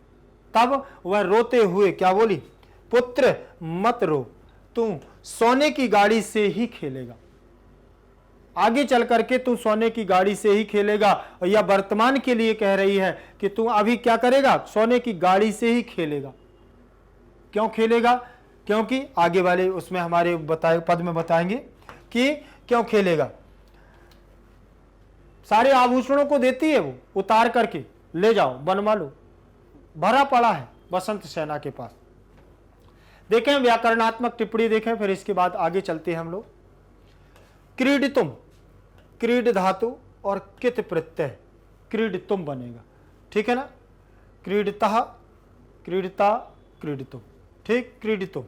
तब वह रोते हुए क्या बोली, पुत्र मत रो, तू सोने की गाड़ी से ही खेलेगा, आगे चल करके तू सोने की गाड़ी से ही खेलेगा। और यह वर्तमान के लिए कह रही है कि तू अभी क्या करेगा, सोने की गाड़ी से ही खेलेगा। क्यों खेलेगा, क्योंकि आगे वाले उसमें हमारे पद में बताएंगे कि क्यों खेलेगा। सारे आभूषणों को देती है वो, उतार करके ले जाओ, बनवा लो, भरा पड़ा है बसंत सेना के पास। देखें व्याकरणात्मक टिप्पणी देखें, फिर इसके बाद आगे चलते हैं हम लोग। क्रीडितुम, क्रीड धातु और कित प्रत्यय, क्रीडितुम बनेगा, ठीक है ना, क्रीडतः, क्रीडता, क्रीडितुम, ठीक, क्रीडितुम।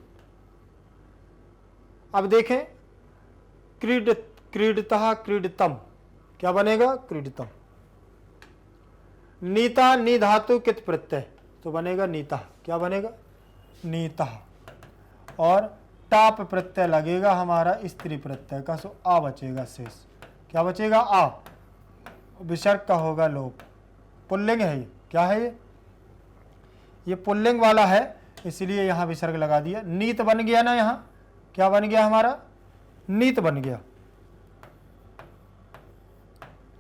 अब देखें क्रीडतः क्रीडतम, क्या बनेगा, क्रीडतम। नीता, नी धातु कित प्रत्यय, तो बनेगा नीता, क्या बनेगा, नीता। और टाप प्रत्यय लगेगा हमारा स्त्री प्रत्यय का, सो आ बचेगा शेष, क्या बचेगा, आ। विसर्ग का होगा लोप, पुल्लिंग है ये, क्या है ये पुल्लिंग वाला है, इसलिए यहां विसर्ग लगा दिया। नीत बन गया ना, यहां क्या बन गया हमारा, नीत बन गया,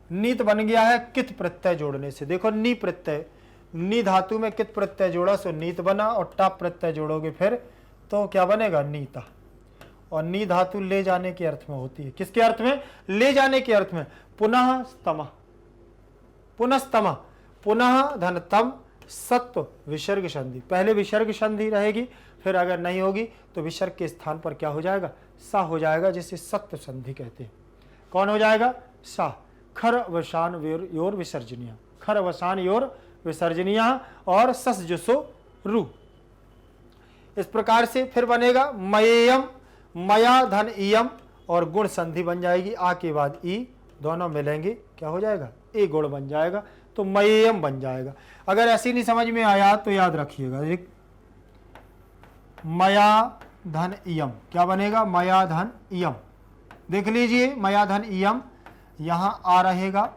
नीत बन गया है कित प्रत्यय जोड़ने से। देखो नी प्रत्यय, नी धातु में कित प्रत्यय जोड़ा सो नीत बना, और टाप प्रत्यय जोड़ोगे फिर तो क्या बनेगा, नीता। और नी धातु ले जाने के अर्थ में होती है, किसके अर्थ में, ले जाने के अर्थ में। पुनः स्तम, पुनः स्तम, पुनः धनतम, सत्व विसर्ग संधि, पहले विसर्ग संधि रहेगी, फिर अगर नहीं होगी तो विसर्ग के स्थान पर क्या हो जाएगा, सा हो जाएगा, जिसे सत्व संधि कहते हैं। कौन हो जाएगा, सा। खर वसान योर विसर्जनिया, खर वसान योर विसर्जनिया, और सस जुसो रू। इस प्रकार से फिर बनेगा मयेयम, मया धन इयम, और गुण संधि बन जाएगी, आ के बाद ई, दोनों मिलेंगे क्या हो जाएगा, ए गुण बन जाएगा, तो मयेयम बन जाएगा। अगर ऐसी नहीं समझ में आया तो याद रखिएगा, एक मया धन इयम, क्या बनेगा, मया धन इयम। देख लीजिए, मया धन इयम, यहाँ आ रहेगा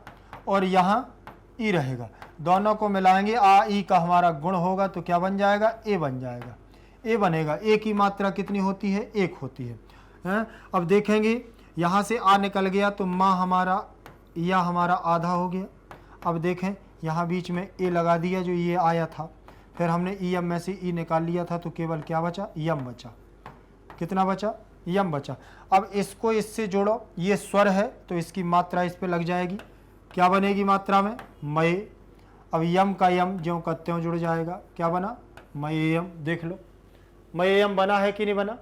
और यहाँ ई रहेगा, दोनों को मिलाएंगे, आ ई का हमारा गुण होगा तो क्या बन जाएगा, ए बन जाएगा, ए बनेगा। ए की मात्रा कितनी होती है, एक होती है। अब देखेंगे यहाँ से आ निकल गया तो माँ हमारा, या हमारा आधा हो गया। अब देखें यहाँ बीच में ए लगा दिया जो ये आया था, फिर हमने ई एम में से ई निकाल लिया था, तो केवल क्या बचा, यम बचा। कितना बचा, यम बचा। अब इसको इससे जोड़ो, ये स्वर है तो इसकी मात्रा इस पे लग जाएगी, क्या बनेगी मात्रा में, मय। अब यम का यम ज्यों का त्यों जुड़ जाएगा, क्या बना, मयेयम। देख लो मयेयम बना है कि नहीं बना।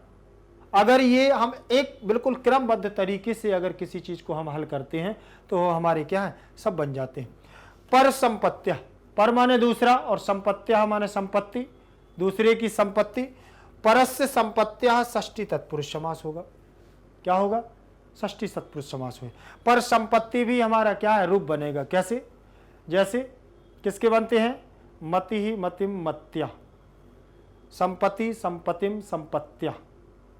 अगर ये हम एक बिल्कुल क्रमबद्ध तरीके से अगर किसी चीज को हम हल करते हैं तो हमारे क्या है, सब बन जाते हैं। पर संपत्त्या, पर माने दूसरा, और संपत्त्या माने संपत्ति, दूसरे की संपत्ति। परस्य संपत्त्या षष्ठी तत्पुरुष समास होगा, क्या होगा, षष्ठी तत्पुरुष समास हुए। पर संपत्ति भी हमारा क्या है, रूप बनेगा, कैसे, जैसे किसके बनते हैं, मति ही मतिम मत्या, संपत्ति, संपत्तिम, संपत्त्या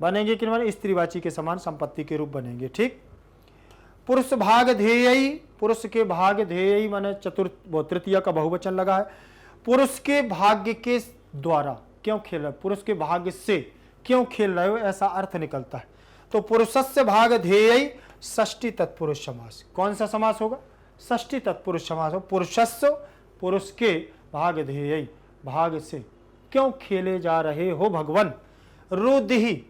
बनेंगे कि नहीं बने? स्त्रीवाची के समान संपत्ति के रूप बनेंगे। ठीक। पुरुष भाग ध्येयी, पुरुष के भाग ध्येयी माने चतुर्थ वो तृतीय का बहुवचन लगा है। पुरुष के भाग्य के द्वारा क्यों खेल रहे हो, पुरुष के भाग्य से क्यों खेल रहे हो, ऐसा अर्थ निकलता है। तो पुरुषस्य भाग ध्येयी षष्ठी तत्पुरुष समास। कौन सा समास होगा? षष्ठी तत्पुरुष समास हो। पुरुषस्य, पुरुष के भाग ध्येयी, भाग से क्यों खेले जा रहे हो भगवान। रुद्धि,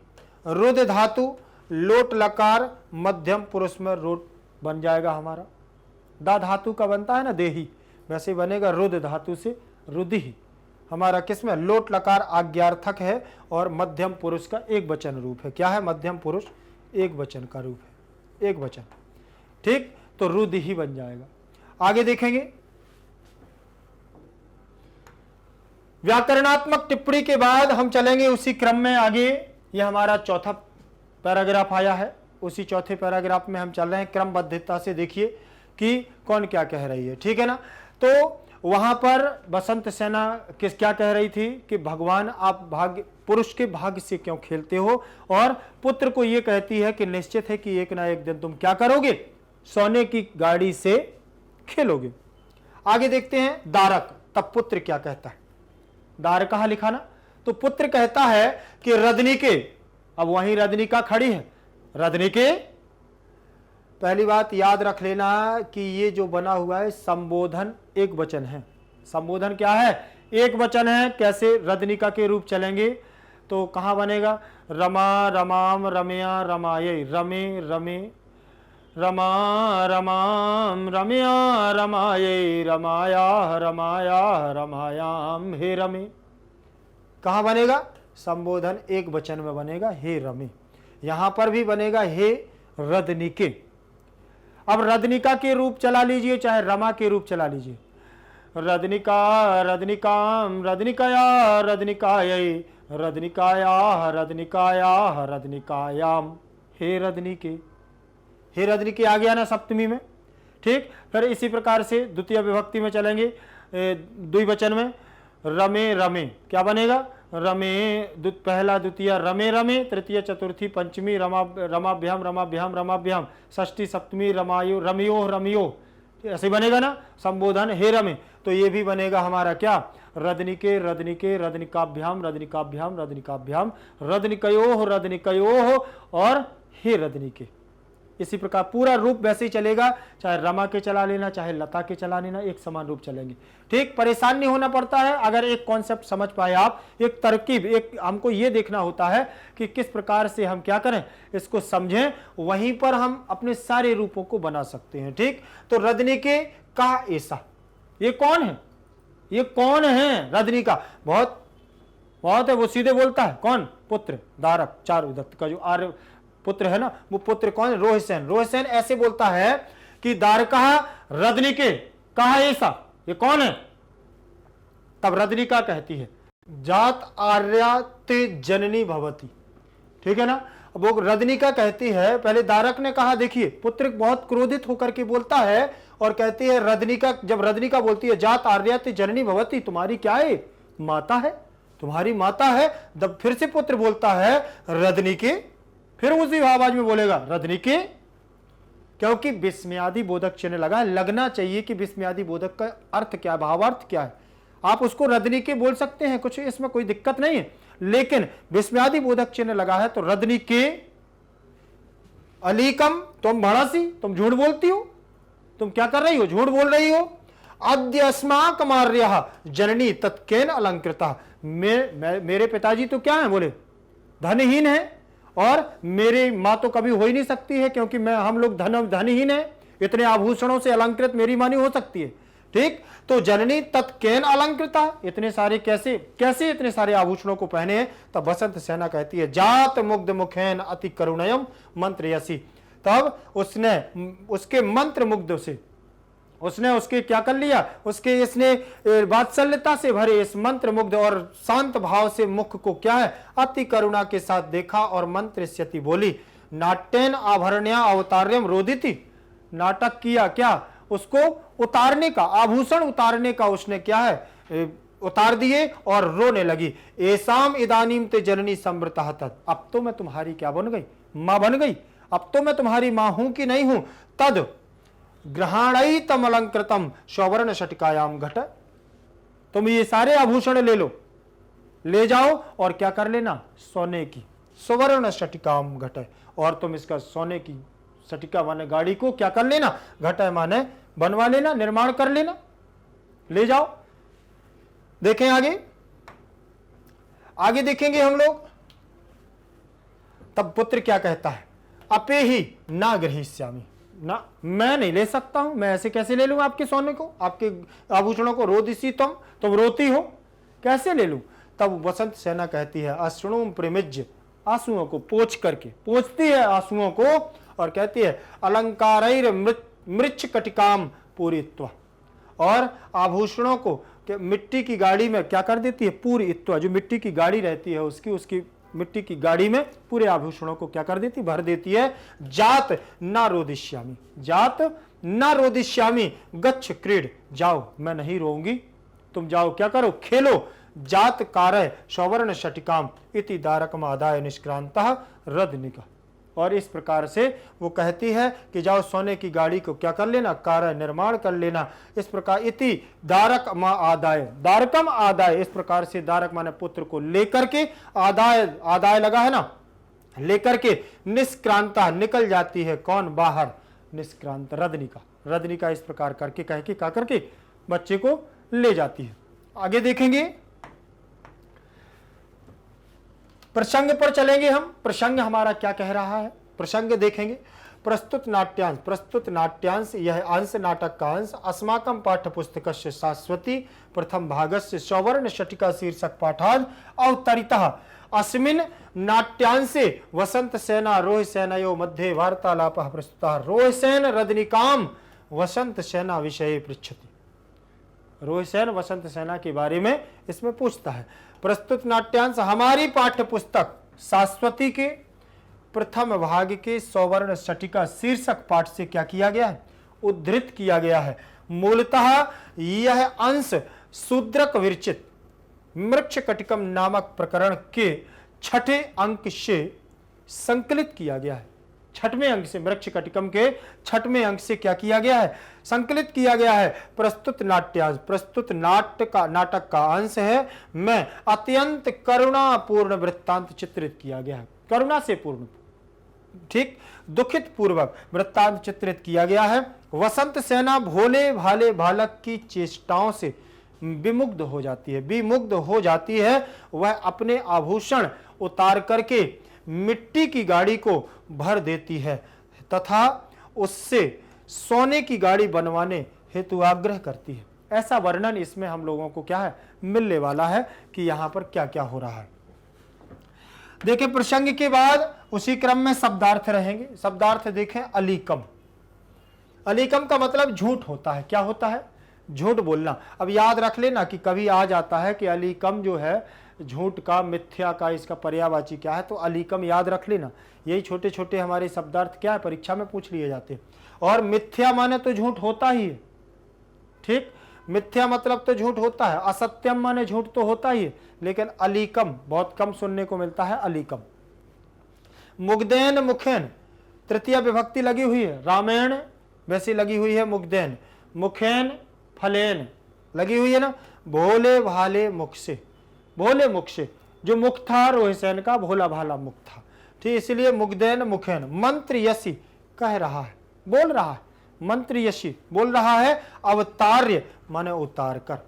रुद धातु लोट लकार मध्यम पुरुष में रोट बन जाएगा हमारा। दा धातु का बनता है ना देही, वैसे बनेगा रुद धातु से रुद्धि। हमारा किसमें? लोट लकार आज्ञार्थक है और मध्यम पुरुष का एक वचन रूप है। क्या है? मध्यम पुरुष एक वचन का रूप है, एक वचन। ठीक, तो रुद्धि ही बन जाएगा। आगे देखेंगे, व्याकरणात्मक टिप्पणी के बाद हम चलेंगे उसी क्रम में आगे। यह हमारा चौथा पैराग्राफ आया है, उसी चौथे पैराग्राफ में हम चल रहे हैं। क्रमबद्धता से देखिए कि कौन क्या कह रही है। ठीक है ना? तो वहां पर बसंत सेना किस क्या कह रही थी कि भगवान आप भाग्य, पुरुष के भाग्य से क्यों खेलते हो, और पुत्र को यह कहती है कि निश्चित है कि एक ना एक दिन तुम क्या करोगे, सोने की गाड़ी से खेलोगे। आगे देखते हैं दारक, तब पुत्र क्या कहता है। दार कहा लिखा ना, तो पुत्र कहता है कि रदनिके, अब वहीं रदनिका खड़ी है। रदनिके, पहली बात याद रख लेना कि ये जो बना हुआ है संबोधन एक वचन है। संबोधन क्या है? एक वचन है। कैसे रदनिका के रूप चलेंगे तो कहां बनेगा? रमा रमाम रमया रमाये, रमे रमे रमा रमाम रमया रमाये, रमाया रमाया रमायाम, हे रमे। कहां बनेगा? संबोधन एक वचन में बनेगा, हे रमे। यहां पर भी बनेगा हे रदनिके। अब रदनिका के रूप चला लीजिए, चाहे रमा के रूप चला लीजिए। रदनिका रदनिकाम रदनिकाया रदनिकायै, रदनिकाया रदनिकाया रदनिकायाम, हे रदनिके। हे रदनिके आ गया ना सप्तमी में। ठीक, फिर इसी प्रकार से द्वितीय विभक्ति में चलेंगे, द्विवचन में। रमे रमे क्या बनेगा? रमे, पहला द्वितीय रमे रमे, तृतीय चतुर्थी पंचमी रमाभ्याम रमाभ्याम रमाभ्याम, षष्ठी सप्तमी रमायो रमियो रमियो, ऐसे बनेगा ना संबोधन हे रमे। तो ये भी बनेगा हमारा क्या? रदनिके रदनिके रदनिकाभ्याम रदनिकाभ्याम रदनिकाभ्याम, रदनिकयोः रदनिकयोः और हे रदनिके। इसी प्रकार पूरा रूप वैसे ही चलेगा, चाहे रमा के चला लेना चाहे लता के चला लेना, एक समान रूप चलेंगे। ठीक, परेशान नहीं होना पड़ता है अगर एक कॉन्सेप्ट समझ पाए आप, एक तरकीब, एक हमको ये देखना होता है कि किस प्रकार से हम क्या करें, इसको समझें, वहीं पर हम अपने सारे रूपों को बना सकते हैं। ठीक, तो रदनिके का ऐसा, ये कौन है? ये कौन है? रदनिका बहुत बहुत है, वो सीधे बोलता है। कौन? पुत्र, दारक, चार विभक्ति का जो आर्य पुत्र है ना, वो पुत्र कौन है? रोहिसेन। रोहिसेन ऐसे बोलता है कि दारकहा रदनिके कहा ऐसा, ये कौन है? तब रदनिका कहती है जात आर्याते जननी भवती। ठीक है ना? अब वो रदनिका कहती है, पहले दारक ने कहा, देखिए पुत्र बहुत क्रोधित होकर के बोलता है और कहती है रदनिका, जब रदनिका बोलती है जात आर्याते जननी भवती, तुम्हारी क्या है? माता है, तुम्हारी माता है। जब फिर से पुत्र बोलता है रदनिके, फिर उसी आवाज में बोलेगा रदनिके, क्योंकि विस्मयादि बोधक चिन्ह लगा, लगना चाहिए कि विस्मयादि बोधक का अर्थ क्या, भावार्थ क्या है। आप उसको रदनिके बोल सकते हैं, कुछ इसमें कोई दिक्कत नहीं है, लेकिन विस्मयादि बोधक चिन्ह लगा है तो रदनिके। अलीकम, तुम भड़ासी, तुम झूठ बोलती हो, तुम क्या कर रही हो? झूठ बोल रही हो। अद्य अस्माकम् आर्यः जननी तत्केन अलंकृता, मेरे पिताजी तो क्या है? बोले धनहीन है, और मेरी मां तो कभी हो ही नहीं सकती है, क्योंकि हम लोग धनहीन है, इतने आभूषणों से अलंकृत मेरी मां नहीं हो सकती है। ठीक, तो जननी तत्केन अलंकृता, इतने सारे कैसे इतने सारे आभूषणों को पहने हैं। तब बसंत सेना कहती है जात मुग्ध मुखेन अति करुणयम मंत्र यसी। तब उसने उसके मंत्र मुग्ध से उसके क्या कर लिया, उसके इसने वात्सल्यता से भरे इस मंत्र मुग्ध और शांत भाव से मुख को क्या है, अति करुणा के साथ देखा और मंत्रस्यति बोली। नाट्यन आभरण्या अवतार्यम रोदिति, नाटक किया क्या, उसको उतारने का, आभूषण उतारने का उसने क्या है, उतार दिए और रोने लगी। एसाम इदानीम ते जननी समृता तत्, अब तो मैं तुम्हारी क्या बन गई, मां बन गई, अब तो मैं तुम्हारी मां हूं कि नहीं हूं। तद ग्रहणई तम अलंकृतम सौवर्ण शटिकायाम घट, तुम ये सारे आभूषण ले लो, ले जाओ और क्या कर लेना, सोने की सुवर्ण शटिकाम घट, और तुम इसका सोने की शटिका माने गाड़ी को क्या कर लेना, घट माने बनवा लेना, निर्माण कर लेना, ले जाओ। देखें आगे, आगे देखेंगे हम लोग। तब पुत्र क्या कहता है, अपे ही ना गृहीष्यामि, ना मैं नहीं ले सकता हूं, मैं ऐसे कैसे ले लूं आपके सोने को, आपके आभूषणों को, रोदिसी तुम रोती हो, कैसे ले लूं। तब वसंत सेना कहती है, अश्रुम प्रेमिज्य, आंसुओं को पोंछ करके, पोंछती है आंसुओं को और कहती है, अलंकारैर मृच्छ कटिकाम पूरित्वा, और आभूषणों को मिट्टी की गाड़ी में क्या कर देती है, पूरी इत्वा, जो मिट्टी की गाड़ी रहती है उसकी मिट्टी की गाड़ी में पूरे आभूषणों को क्या कर देती, भर देती है। जात ना रोदिष्यामी, जात ना रोदिष्यामी, गच्छ क्रीड, जाओ मैं नहीं रोऊंगी, तुम जाओ क्या करो, खेलो। जात कार्य सौवर्ण शटिकाम इति दारकम आदाय निष्क्रांतः रदनिका, और इस प्रकार से वो कहती है कि जाओ सोने की गाड़ी को क्या कर लेना, कार्य निर्माण कर लेना। इस प्रकार इति दारक आदाय, दारकम आदाय, इस प्रकार से दारक माने पुत्र को लेकर के, आदाय आदाय लगा है ना, लेकर के निष्क्रांता निकल जाती है, कौन, बाहर, निष्क्रांत रदनिका, रदनिका इस प्रकार करके कह के क्या करके बच्चे को ले जाती है। आगे देखेंगे, प्रसंग पर चलेंगे हम, प्रसंग हमारा क्या कह रहा है, प्रसंग देखेंगे। प्रस्तुत नाट्यांश, प्रस्तुत नाट्यांश यह अंश, नाटक का अंश, अस्माकं पाठ्य पुस्तकस्य शाश्वती प्रथम भागस्य सौवर्ण शटिका शीर्षक पाठाद अवतरितः। अस्मिन् नाट्यांशे वसंत सेना रोह सेनयो मध्ये वार्तालापः प्रस्तुतः। रोहसेन रदनिकाम वसंत सेना विषये पृच्छति, रोहसेन वसंत सेना के बारे में इसमें पूछता है। प्रस्तुत नाट्यांश हमारी पाठ्य पुस्तक शाश्वती के प्रथम भाग के सौवर्ण शटिका शीर्षक पाठ से क्या किया गया है, उद्धृत किया गया है। मूलतः यह अंश शूद्रक विरचित मृक्ष कटिकम नामक प्रकरण के 6ठे अंक से संकलित किया गया है। 6वें अंक से, मृक्ष कटिकम के 6वें अंक से क्या किया गया है, संकलित किया गया है। प्रस्तुत नाट्यांश, प्रस्तुत नाटक का अंश है में अत्यंत करुणापूर्ण वृत्तांत चित्रित किया गया है, करुणा से पूर्ण, ठीक, दुखित पूर्वक वृत्तांत चित्रित किया गया है। वसंत सेना भोले भाले बालक की चेष्टाओं से विमुग्ध हो जाती है, विमुग्ध हो जाती है। वह अपने आभूषण उतार करके मिट्टी की गाड़ी को भर देती है तथा उससे सोने की गाड़ी बनवाने हेतु आग्रह करती है। ऐसा वर्णन इसमें हम लोगों को क्या है, मिलने वाला है कि यहां पर क्या क्या हो रहा है। देखिए प्रसंग के बाद उसी क्रम में शब्दार्थ रहेंगे। शब्दार्थ देखें, अलीकम, अलीकम का मतलब झूठ होता है, क्या होता है, झूठ बोलना। अब याद रख लेना कि कभी आ जाता है कि अलीकम जो है झूठ का, मिथ्या का, इसका पर्यायवाची क्या है, तो अलीकम याद रख लेना। यही छोटे छोटे हमारे शब्दार्थ क्या है, परीक्षा में पूछ लिए जाते हैं। और मिथ्या माने तो झूठ होता ही है, ठीक, मिथ्या मतलब तो झूठ होता है, असत्यम माने झूठ तो होता ही है, लेकिन अलीकम बहुत कम सुनने को मिलता है। अलीकम, मुग्धेन मुखेन, तृतीय विभक्ति लगी हुई है, रामायण वैसी लगी हुई है, मुग्धेन, मुखेन फलेन लगी हुई है ना, भोले भाले मुख से, भोले मुख से, जो मुख था रोहिसेन का भोला भाला मुख था, ठीक, इसलिए मुग्धेन मुखेन। मंत्र यशी कह रहा है, बोल रहा है, मंत्र यशी बोल रहा है। अवतार्य माने उतार कर,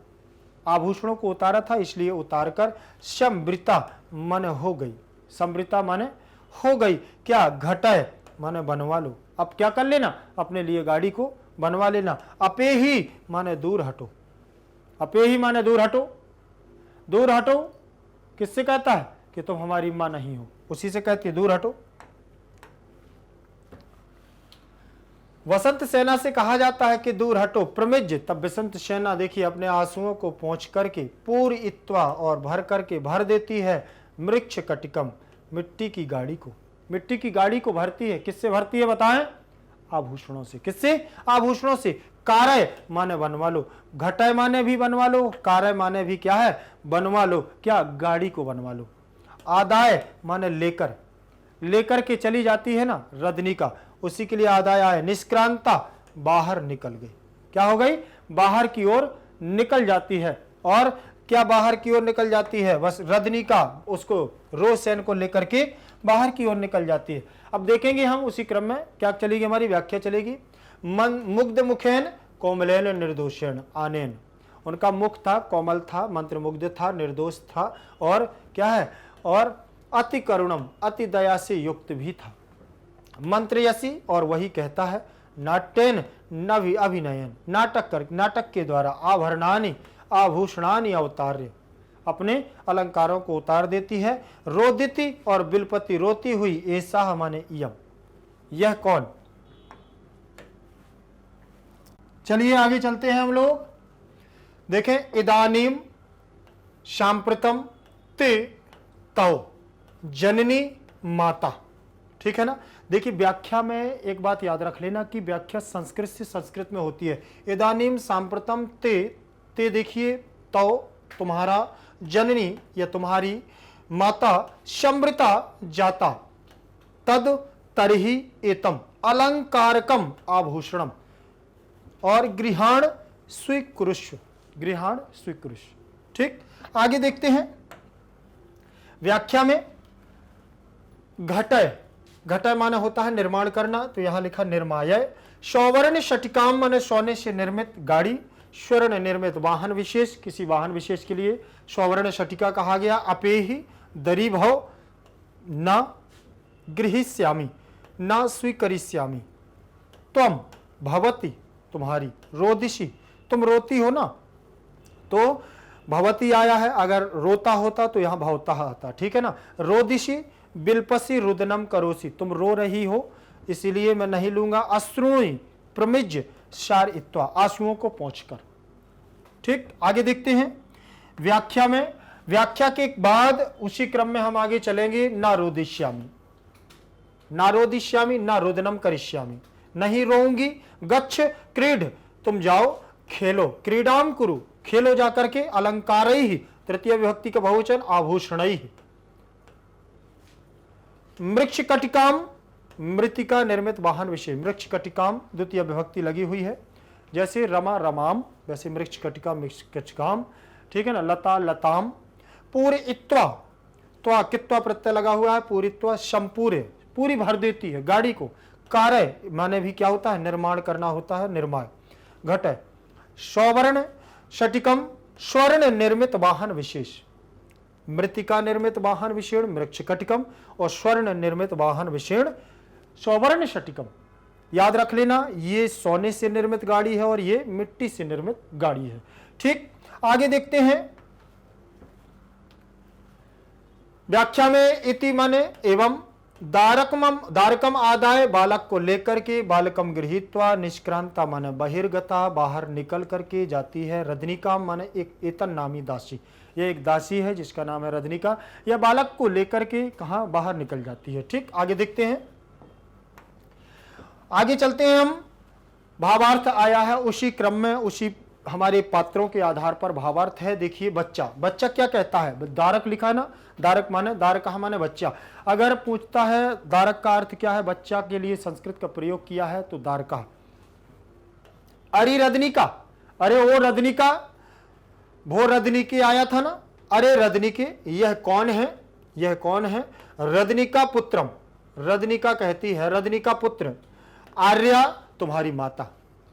आभूषणों को उतारा था इसलिए उतार कर। समृता माने हो गई, समृता माने हो गई, क्या, घटय माने बनवा लो, अब क्या कर लेना, अपने लिए गाड़ी को बनवा लेना। अपे ही माने दूर हटो, अपे ही माने दूर हटो, दूर हटो किससे कहता है कि तुम हमारी मां नहीं हो, उसी से कहती है दूर हटो। वसंत सेना से कहा जाता है कि दूर हटो। प्रमिज्य, तब वसंत सेना देखिए अपने आंसुओं को पोंछ करके पूरी इत्वा और भर करके भर देती है मृक्ष कटिकम, मिट्टी की गाड़ी को, मिट्टी की गाड़ी को भरती है, किससे भरती है बताएं, आभूषणों से। किससे? आभूषणों से। कारय माने बनवा लो, घटय माने भी बनवा लो, कारय माने भी क्या है? बनवा लो। क्या? गाड़ी को बनवा लो। आदाय माने लेकर, लेकर के चली जाती है ना रदनिका, उसी के लिए आदाय आए। निष्क्रांता बाहर निकल गई। क्या हो गई? बाहर की ओर निकल जाती है। और क्या बाहर की ओर निकल जाती है? बस रदनिका उसको रो सैन को लेकर के बाहर की ओर निकल जाती है। अब देखेंगे हम उसी क्रम में क्या चलेगी, हमारी व्याख्या चलेगी। मुग्ध मुखेन कोमलेन निर्दोषेण आनेन, उनका मुख था, कोमल था, मंत्र मुग्ध था, निर्दोष था, और क्या है? और अति करुणम, अति दया से युक्त भी था। मंत्रयसी, और वही कहता है, नाट्यन नवि अभिनयन, नाटक के द्वारा, आभरणानि आभूषणानि अवतार्य, अपने अलंकारों को उतार देती है। रोदिति, और बिलपति रोती हुई, ऐसा माने यम, यह कौन? चलिए आगे चलते हैं हम लोग। देखें, इदानीम सांप्रतम ते तौ जननी माता। ठीक है ना? देखिए व्याख्या में एक बात याद रख लेना कि व्याख्या संस्कृत से संस्कृत में होती है। इदानीम सांप्रतम ते देखिए तौ तुम्हारा, जननी या तुम्हारी माता, समृता जाता, तद तरहि एतम अलंकारकम आभूषणम, और गृहाण स्वीकृष्य, गृहाण स्वीकृष्य। ठीक, आगे देखते हैं व्याख्या में। घटय, घटय माने होता है निर्माण करना, तो यहां लिखा निर्माय। सौवर्ण शटिकाम माने सोने से निर्मित गाड़ी, स्वर्ण निर्मित वाहन विशेष, किसी वाहन विशेष के लिए सौवर्ण शटिका कहा गया। अपेहि दरीभव न गृहीष्यामि न स्वीकरिष्यामि, त्वम भवति तुम्हारी, रोदिशी तुम रोती हो ना, तो भवती आया है, अगर रोता होता तो यहां भवता आता। ठीक है ना? रोदिशी बिलपसी रुदनम करोसी, तुम रो रही हो इसीलिए मैं नहीं लूंगा। अश्रुणि प्रमिज शार इत्वा, आंसुओं को पहुंचकर। ठीक, आगे देखते हैं व्याख्या में। व्याख्या के बाद उसी क्रम में हम आगे चलेंगे। ना रोदिष्यामी, ना रोदिष्यामी, ना रुदनम करिष्यामी, नहीं रोऊंगी। गच्छ क्रीड, तुम जाओ खेलो। क्रीडाम कुरु, खेलो जाकर के। अलंकारैहि, तृतीय विभक्ति का बहुवचन, आभूषणैहि। मृक्ष कटिकाम, मृतिका निर्मित वाहन विषय, मृक्ष कटिकाम द्वितीय विभक्ति लगी हुई है। जैसे रमा रमाम, वैसे मृक्ष कटिका मृक्ष कटिकाम। ठीक है ना? लता लताम। पूरी इत्वा, त्वा कित्वा प्रत्यय लगा हुआ है। पूरित्वा संपूरे, पूरी भर देती है गाड़ी को। कार्य माने भी क्या होता है? निर्माण करना होता है, निर्माण। घट सौवर्ण शटिकम, स्वर्ण निर्मित वाहन विशेष, मृतिका निर्मित वाहन विशेष मृक्ष कटिकम, और स्वर्ण निर्मित वाहन विशेष सौवर्ण शटिकम। याद रख लेना, ये सोने से निर्मित गाड़ी है और ये मिट्टी से निर्मित गाड़ी है। ठीक, आगे देखते हैं व्याख्या में। इति माने एवं, दारकम आदाय, बालक को लेकर के। बालकम गृहीत्वा, निष्क्रांता माने बहिर्गता, बाहर निकल करके जाती है। रदनिका माने एक एतन नामी दासी, ये एक दासी है जिसका नाम है रदनिका। यह बालक को लेकर के कहां? बाहर निकल जाती है। ठीक, आगे देखते हैं। आगे चलते हैं हम। भावार्थ आया है उसी क्रम में, उसी हमारे पात्रों के आधार पर भावार्थ है। देखिए बच्चा, बच्चा क्या कहता है? दारक लिखा है ना, दारक माने, दारक माने बच्चा। अगर पूछता है दारक का अर्थ क्या है, बच्चा के लिए संस्कृत का प्रयोग किया है तो दारका। अरे रदनिका, अरे ओ रदनिका, भो रदनिके आया था ना, अरे रदनिके, यह कौन है? यह कौन है? रदनिका पुत्रम, रदनिका कहती है, रदनिका पुत्र। आर्या तुम्हारी माता,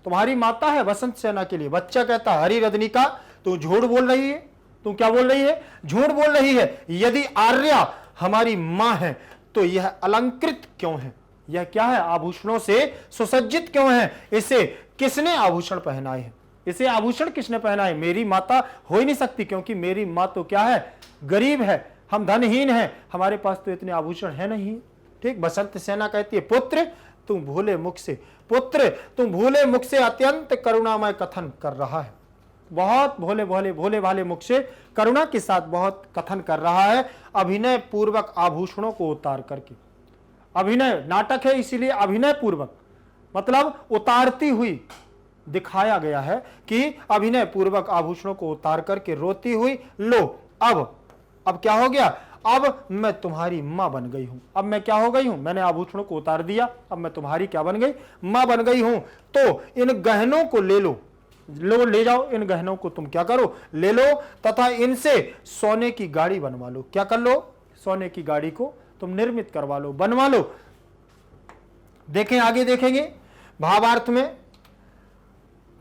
तुम्हारी माता है वसंत सेना के लिए। बच्चा कहता है, हरी रदनिका तू झूठ बोल रही है, तू क्या बोल रही है? झूठ बोल रही है। यदि आर्या हमारी मां है तो यह अलंकृत क्यों है? यह क्या है? आभूषणों से सुसज्जित क्यों है? इसे किसने आभूषण पहनाए हैं? इसे आभूषण किसने पहनाए? मेरी माता हो ही नहीं सकती, क्योंकि मेरी मां तो क्या है? गरीब है, हम धनहीन हैं, हमारे पास तो इतने आभूषण है नहीं। ठीक, बसंत सेना कहती है, पुत्र तुम भूले मुख से, पुत्र तुम भूले मुख से अत्यंत करुणामय कथन कर रहा है। बहुत भोले भोले भोले भाले मुख से करुणा के साथ बहुत कथन कर रहा है, अभिनय पूर्वक आभूषणों को उतार करके। अभिनय नाटक है, इसीलिए अभिनय पूर्वक मतलब उतारती हुई दिखाया गया है कि अभिनय पूर्वक आभूषणों को उतार करके रोती हुई, लो अब क्या हो गया, अब मैं तुम्हारी मां बन गई हूं। अब मैं क्या हो गई हूं, मैंने आभूषणों को उतार दिया, अब मैं तुम्हारी क्या बन गई, मां बन गई हूं। तो इन गहनों को ले लो, ले जाओ, इन गहनों को तुम क्या करो, ले लो, तथा इनसे सोने की गाड़ी बनवा लो। क्या कर लो, सोने की गाड़ी को तुम निर्मित करवा लो, बनवा लो। देखें, आगे देखेंगे भावार्थ में।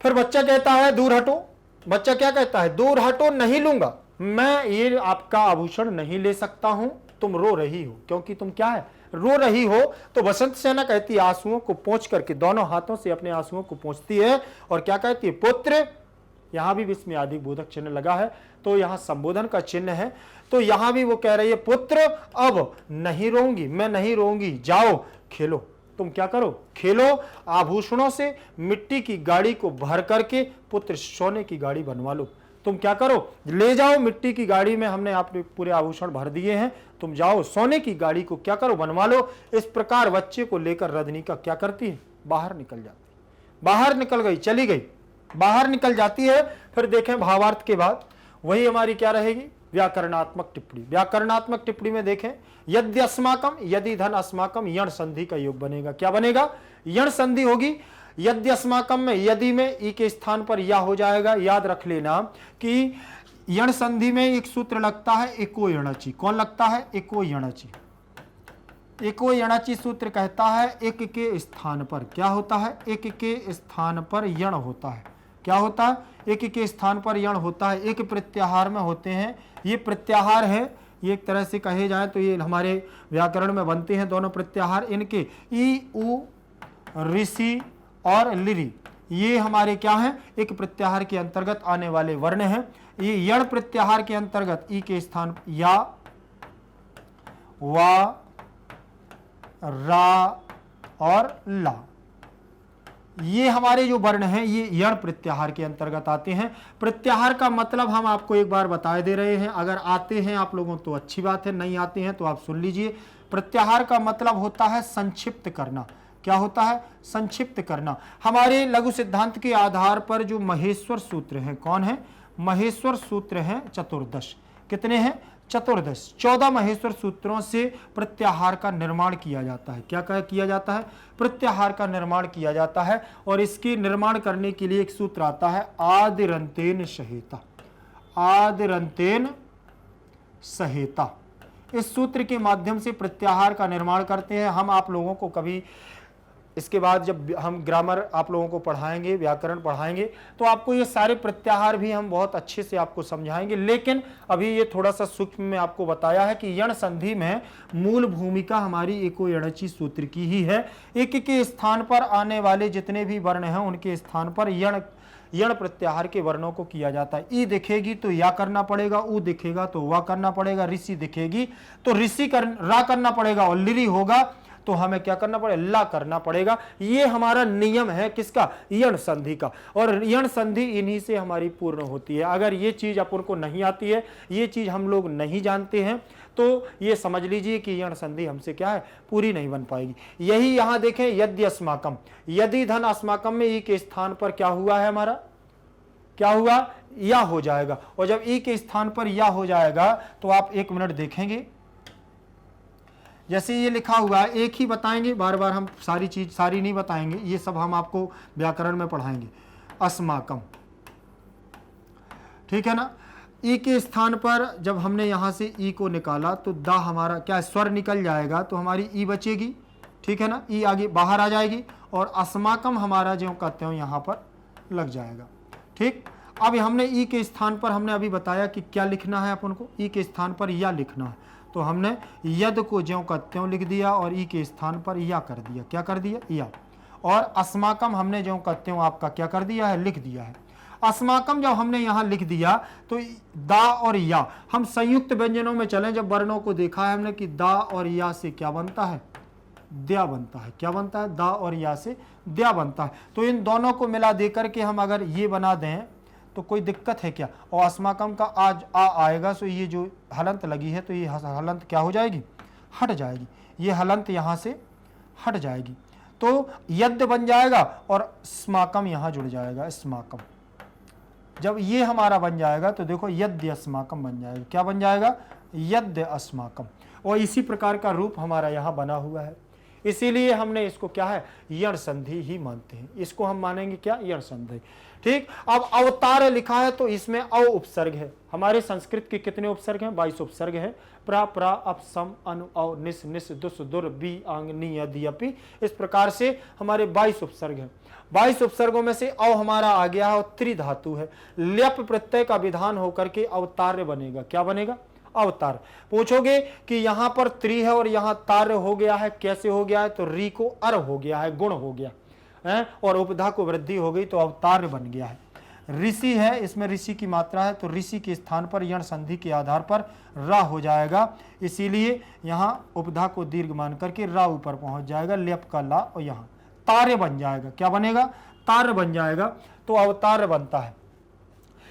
फिर बच्चा कहता है दूर हटो। बच्चा क्या कहता है, दूर हटो, नहीं लूंगा, मैं ये आपका आभूषण नहीं ले सकता हूं। तुम रो रही हो, क्योंकि तुम क्या है, रो रही हो। तो बसंत सेना कहती है, आंसुओं को पोंछ करके, दोनों हाथों से अपने आंसुओं को पोंछती है और क्या कहती है, पुत्र। यहां भी विस्मयादि बोधक चिन्ह लगा है, तो यहां संबोधन का चिन्ह है। तो यहां भी वो कह रही है, पुत्र अब नहीं रोऊंगी, मैं नहीं रोऊंगी, जाओ खेलो। तुम क्या करो, खेलो। आभूषणों से मिट्टी की गाड़ी को भर करके पुत्र सोने की गाड़ी बनवा लो। तुम क्या करो, ले जाओ, मिट्टी की गाड़ी में हमने आपने पूरे आभूषण भर दिए हैं, तुम जाओ सोने की गाड़ी को क्या करो, बनवा लो। इस प्रकार बच्चे को लेकर रजनीका क्या करती है, बाहर निकल जाती, बाहर निकल गई, चली गई, बाहर निकल जाती है। फिर देखें भावार्थ के बाद वही हमारी क्या रहेगी, व्याकरणात्मक टिप्पणी। व्याकरणात्मक टिप्पणी में देखें, यदि अस्माकम, यदि धन अस्माकम, यण संधि का योग बनेगा। क्या बनेगा, यण संधि होगी। यदि अस्माकम में, यदि में ई के स्थान पर या हो जाएगा। याद रख लेना कि यण संधि में एक सूत्र लगता है एको यणचि। कौन लगता है, एको यणचि। एको यणचि सूत्र कहता है एक के स्थान पर क्या होता है, एक के स्थान पर यण होता है। क्या होता है, एक के स्थान पर यण होता है। एक प्रत्याहार में होते हैं, ये प्रत्याहार है, ये एक तरह से कहे जाए तो ये हमारे व्याकरण में बनते हैं दोनों प्रत्याहार। इनके ई, उ, ऋषि और लिरि, ये हमारे क्या हैं, एक प्रत्याहार के अंतर्गत आने वाले वर्ण हैं। ये यण प्रत्याहार के अंतर्गत ई के स्थान या, वा, रा और ला, ये हमारे जो वर्ण हैं ये यण प्रत्याहार के अंतर्गत आते हैं। प्रत्याहार का मतलब हम आपको एक बार बता दे रहे हैं, अगर आते हैं आप लोगों तो अच्छी बात है, नहीं आते हैं तो आप सुन लीजिए। प्रत्याहार का मतलब होता है संक्षिप्त करना। क्या होता है, संक्षिप्त करना। हमारे लघु सिद्धांत के आधार पर जो महेश्वर सूत्र हैं, कौन है, महेश्वर सूत्र हैं चतुर्दश। कितने हैं, चतुर्दश। 14 महेश्वर सूत्रों से प्रत्याहार का निर्माण किया जाता है। क्या किया जाता है, प्रत्याहार का निर्माण किया जाता है। और इसके निर्माण करने के लिए एक सूत्र आता है आदिरंतेन सहेता। आदिरंतेन सहेता, इस सूत्र के माध्यम से प्रत्याहार का निर्माण करते हैं हम। आप लोगों को कभी इसके बाद जब हम ग्रामर आप लोगों को पढ़ाएंगे, व्याकरण पढ़ाएंगे, तो आपको ये सारे प्रत्याहार भी हम बहुत अच्छे से आपको समझाएंगे। लेकिन अभी ये थोड़ा सा सूक्ष्म में आपको बताया है कि यण संधि में मूल भूमिका हमारी एको यणचि सूत्र की ही है। एक के स्थान पर आने वाले जितने भी वर्ण हैं उनके स्थान पर यण प्रत्याहार के वर्णों को किया जाता है। ई दिखेगी तो या करना पड़ेगा, उ दिखेगा तो वा करना पड़ेगा, ऋषि दिखेगी तो रा करना पड़ेगा, और लिरि होगा तो हमें क्या करना पड़ेगा, ला करना पड़ेगा। ये हमारा नियम है किसका, यण संधि का। और यण संधि इन्हीं से हमारी पूर्ण होती है। अगर ये चीज अपन को नहीं आती है, ये चीज हम लोग नहीं जानते हैं, तो ये समझ लीजिए कि यण संधि हमसे क्या है, पूरी नहीं बन पाएगी। यही यहां देखें, यदि अस्माकम, यदि धन अस्माकम में ई के स्थान पर क्या हुआ है, हमारा क्या हुआ, या हो जाएगा। और जब ई के स्थान पर या हो जाएगा तो आप एक मिनट देखेंगे, जैसे ये लिखा हुआ है, एक ही बताएंगे, बार बार हम सारी चीज सारी नहीं बताएंगे, ये सब हम आपको व्याकरण में पढ़ाएंगे। अस्माकम, ठीक है ना। ई के स्थान पर जब हमने यहां से ई को निकाला तो दा हमारा क्या स्वर निकल जाएगा, तो हमारी ई बचेगी, ठीक है ना। ई आगे बाहर आ जाएगी और अस्माकम हमारा जो कहते हो यहां पर लग जाएगा, ठीक। अब हमने ई के स्थान पर हमने अभी बताया कि क्या लिखना है अपन को, ई के स्थान पर या लिखना है, तो हमने यद को ज्यों का त्यों लिख दिया और ई के स्थान पर या कर दिया। क्या कर दिया, या। और अस्माकम हमने ज्यों का त्यों आपका क्या कर दिया है, लिख दिया है। अस्माकम जब हमने यहाँ लिख दिया तो दा और या, हम संयुक्त व्यंजनों में चलें, जब वर्णों को देखा है हमने कि दा और या से क्या बनता है, द्या बनता है। क्या बनता है, दा और या से द्या बनता है। तो इन दोनों को मिला देकर के हम अगर ये बना दें तो कोई दिक्कत है क्या। और अस्माकम का आज आ आएगा तो ये जो हलंत लगी है तो ये हलंत क्या हो जाएगी, हट जाएगी, ये हलंत यहाँ से हट जाएगी। तो यद्य बन जाएगा और स्माकम यहां जुड़ जाएगा, स्माकम। जब ये हमारा बन जाएगा तो देखो यद्य अस्माकम बन जाएगा। क्या बन जाएगा? यद्य अस्माकम। और इसी प्रकार का रूप हमारा यहाँ बना हुआ है, इसीलिए हमने इसको क्या है, यण संधि ही मानते हैं। इसको हम मानेंगे क्या? यण संधि। ठीक। अब अवतार लिखा है तो इसमें अव उपसर्ग है। हमारे संस्कृत के कितने उपसर्ग हैं? 22 उपसर्ग हैं। प्रा प्रा अप सम अनु अव निस निस दुस दुर बी आंग नी यदि अपि, इस प्रकार से हमारे 22 उपसर्ग हैं। 22 उपसर्गों में से अव हमारा आ गया है और त्रिधातु है। ल्यप प्रत्यय का विधान होकर के अवतार्य बनेगा। क्या बनेगा? अवतार। पूछोगे कि यहां पर त्रि है और यहां तार्य हो गया है, कैसे हो गया है? तो री को अर हो गया है, गुण हो गया है, और उपधा को वृद्धि हो गई तो अवतार्य बन गया है। ऋषि है, इसमें ऋषि की मात्रा है, तो ऋषि के स्थान पर यण संधि के आधार पर रा हो जाएगा, इसीलिए यहां उपधा को दीर्घ मान करके रा ऊपर पहुंच जाएगा, लेप का ला, और यहां तार्य बन जाएगा। क्या बनेगा? तार्य बन जाएगा, तो अवतार्य बनता है।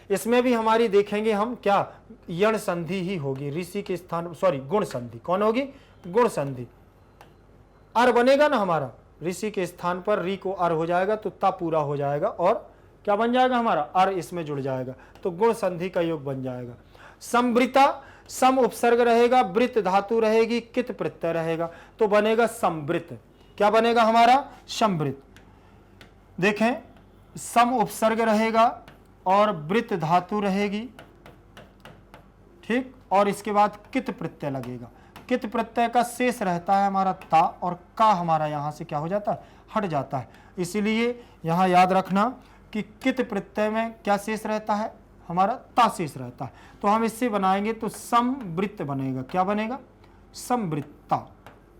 इसमें भी हमारी देखेंगे हम क्या, यण संधि ही होगी ऋषि के स्थान, सॉरी गुण संधि। कौन होगी? गुण संधि। अर बनेगा ना हमारा, ऋषि के स्थान पर री को अर हो जाएगा तो ता पूरा हो जाएगा, और क्या बन जाएगा हमारा? अर इसमें जुड़ जाएगा, तो गुण संधि का योग बन जाएगा। संवृता, सम उपसर्ग रहेगा, वृत धातु रहेगी, कित प्रत्यय रहेगा, तो बनेगा संवृत। क्या बनेगा हमारा? संवृत। देखें, सम उपसर्ग रहेगा और वृत धातु रहेगी, ठीक, और इसके बाद कित प्रत्यय लगेगा। कित प्रत्यय का शेष रहता है हमारा ता, और का हमारा यहां से क्या हो जाता है? हट जाता है। इसीलिए यहां याद रखना कि कित प्रत्यय में क्या शेष रहता है? हमारा ता शेष रहता है। तो हम इससे बनाएंगे तो समवृत्त बनेगा। क्या बनेगा? समवृत्ता।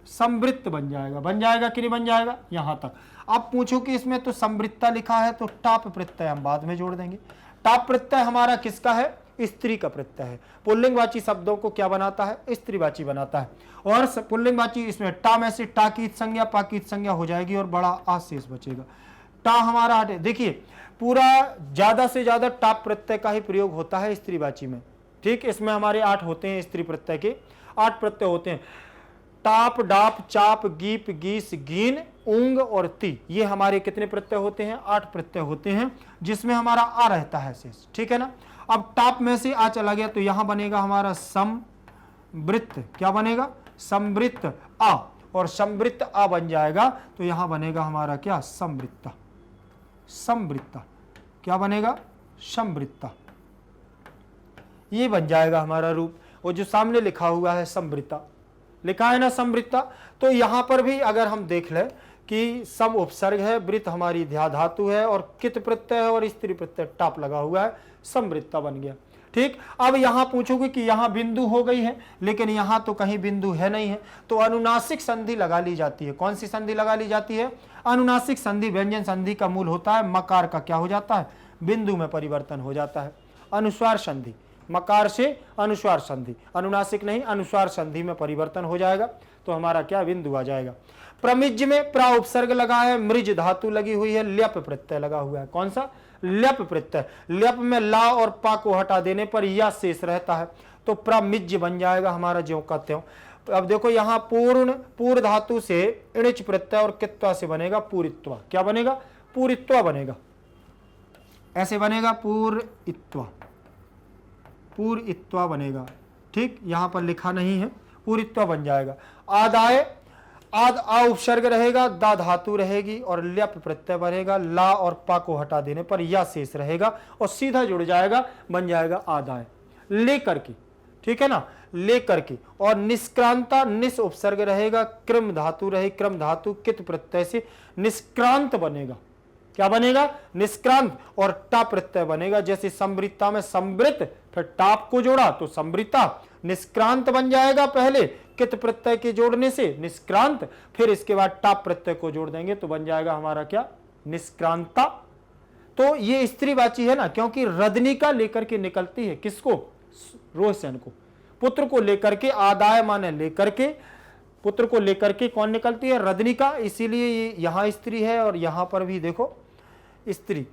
समवृत्त बन जाएगा। बन जाएगा कि नहीं बन जाएगा? यहां तक। अब पूछो कि इसमें तो समवृत्ता लिखा है, तो टाप प्रत्यय हम बाद में जोड़ देंगे। टाप प्रत्यय हमारा किसका है? स्त्री का प्रत्यय है। पुल्लिंगवाची शब्दों को क्या बनाता है? स्त्रीवाची बनाता है। और पुल्लिंगवाची इसमें टा में से टा की संज्ञा पा की संज्ञा हो जाएगी और बड़ा आ शेष बचेगा। टा हमारा हटे। देखिए, पूरा ज्यादा से ज्यादा टाप प्रत्यय का ही प्रयोग होता है स्त्रीवाची में। ठीक, इसमें हमारे 8 होते हैं, स्त्री प्रत्यय के 8 प्रत्यय होते हैं। टाप, डाप, चाप, गीप, गीस, गीन, ऊंग और ती, ये हमारे कितने प्रत्यय होते हैं? 8 प्रत्यय होते हैं, जिसमें हमारा आ रहता है शेष। ठीक है ना। अब टाप में से आ चला गया तो यहां बनेगा हमारा समवृत्त। क्या बनेगा? समवृत्त आ, और समवृत्त आ बन जाएगा तो यहां बनेगा हमारा क्या? समवृत्ता। समवृत्ता। क्या बनेगा? समवृत्ता। ये बन जाएगा हमारा रूप। और जो सामने लिखा हुआ है समवृत्ता, लिखा है ना समवृत्ता, तो यहां पर भी अगर हम देख लें कि सम उपसर्ग है, वृत्त हमारी ध्या धातु है, और कित प्रत्यय है और स्त्री प्रत्यय टाप लगा हुआ है, समवृत्ता बन गया। ठीक। अब यहां पूछोगे कि यहां बिंदु हो गई है, लेकिन यहां तो कहीं बिंदु है नहीं है, तो अनुनासिक संधि लगा ली जाती है। कौन सी संधि लगा ली जाती है? अनुनासिक संधि। व्यंजन संधि का मूल होता है मकार का क्या हो जाता है? बिंदु में परिवर्तन हो जाता है। अनुस्वार संधि, मकार से अनुस्वार संधि, अनुनासिक नहीं, अनुस्वार संधि में परिवर्तन हो जाएगा, तो हमारा क्या? बिंदु आ जाएगा। प्रमिज्ज में प्रा उपसर्ग लगा है, मृज धातु लगी हुई है, ल्यप प्रत्यय लगा हुआ है। कौन सा? ल्यप प्रत्यय। ल्यप में ला और पा को हटा देने पर या शेष रहता है, तो प्रमिज्ज बन जाएगा हमारा ज्यों का त्यों। अब देखो यहां पूर्ण धातु से इणिच प्रत्यय और कित्वा से बनेगा पूरित्वा। क्या बनेगा? पूरित्वा बनेगा। ऐसे बनेगा पूरित्वा, पूरित्वा बनेगा। ठीक, यहां पर लिखा नहीं है, पूरित्वा बन जाएगा। आदाय, आद आ उपसर्ग रहेगा, दा धातु रहेगी और ल्यप प्रत्यय बनेगा, ला और पा को हटा देने पर या शेष रहेगा और सीधा जुड़ जाएगा, बन जाएगा आदाय। लेकर के, ठीक है ना, लेकर के। और निष्क्रांता, निस उपसर्ग रहेगा, क्रम धातु रहे, क्रम धातु कित प्रत्यय से निष्क्रांत बनेगा। क्या बनेगा? निष्क्रांत, और टा प्रत्यय बनेगा। जैसे समवृत्ता में समवृत, फिर टाप को जोड़ा तो समवृत्ता, निष्क्रांत बन जाएगा पहले कित प्रत्यय के जोड़ने से निष्क्रांत, फिर इसके बाद टाप प्रत्यय को जोड़ देंगे तो बन जाएगा हमारा क्या? निष्क्रांता। तो ये स्त्रीवाची है ना, क्योंकि रदनिका लेकर के निकलती है। किसको? रोहसेन को। पुत्र को लेकर के, आदाय माने लेकर के, पुत्र को लेकर के कौन निकलती है? रदनिका। इसीलिए ये यहां स्त्री है और यहां पर भी देखो स्त्री।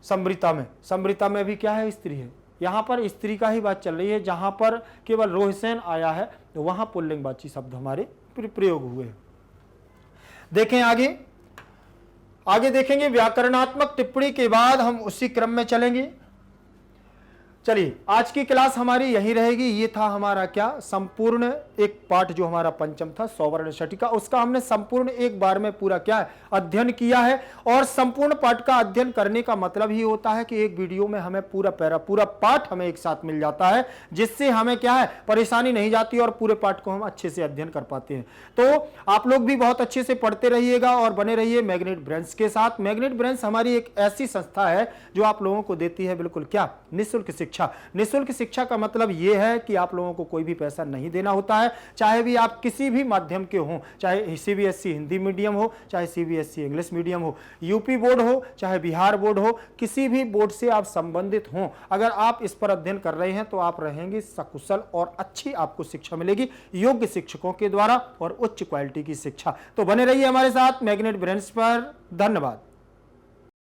समृता में भी क्या है? स्त्री है। यहां पर स्त्री का ही बात चल रही है। जहां पर केवल रोहसेन आया है तो वहां पुल्लिंगवाची शब्द हमारे प्रयोग हुए हैं। देखें आगे, आगे देखेंगे व्याकरणात्मक टिप्पणी के बाद हम उसी क्रम में चलेंगे। चलिए आज की क्लास हमारी यही रहेगी। ये था हमारा क्या संपूर्ण एक पाठ जो हमारा पंचम था सौवर्ण षटिका, उसका हमने संपूर्ण एक बार में पूरा क्या है अध्ययन किया है। और संपूर्ण पाठ का अध्ययन करने का मतलब ही होता है कि एक वीडियो में हमें पूरा पाठ हमें एक साथ मिल जाता है, जिससे हमें क्या है परेशानी नहीं जाती और पूरे पाठ को हम अच्छे से अध्ययन कर पाते हैं। तो आप लोग भी बहुत अच्छे से पढ़ते रहिएगा और बने रहिए मैग्नेट ब्रेन्स के साथ। मैग्नेट ब्रेन्स हमारी एक ऐसी संस्था है जो आप लोगों को देती है बिल्कुल क्या निःशुल्क शिक्षा। निःशुल्क शिक्षा का मतलब यह है कि आप लोगों को कोई भी पैसा नहीं देना होता है, चाहे भी आप किसी भी माध्यम के हो, चाहे सीबीएसई हिंदी मीडियम हो, चाहे सीबीएसई इंग्लिश मीडियम हो, यूपी बोर्ड हो, चाहे बिहार बोर्ड हो, किसी भी बोर्ड से आप संबंधित हो, अगर आप इस पर अध्ययन कर रहे हैं तो आप रहेंगे सकुशल और अच्छी आपको शिक्षा मिलेगी योग्य शिक्षकों के द्वारा और उच्च क्वालिटी की शिक्षा। तो बने रहिए हमारे साथ मैग्नेट ब्रेन्स पर। धन्यवाद।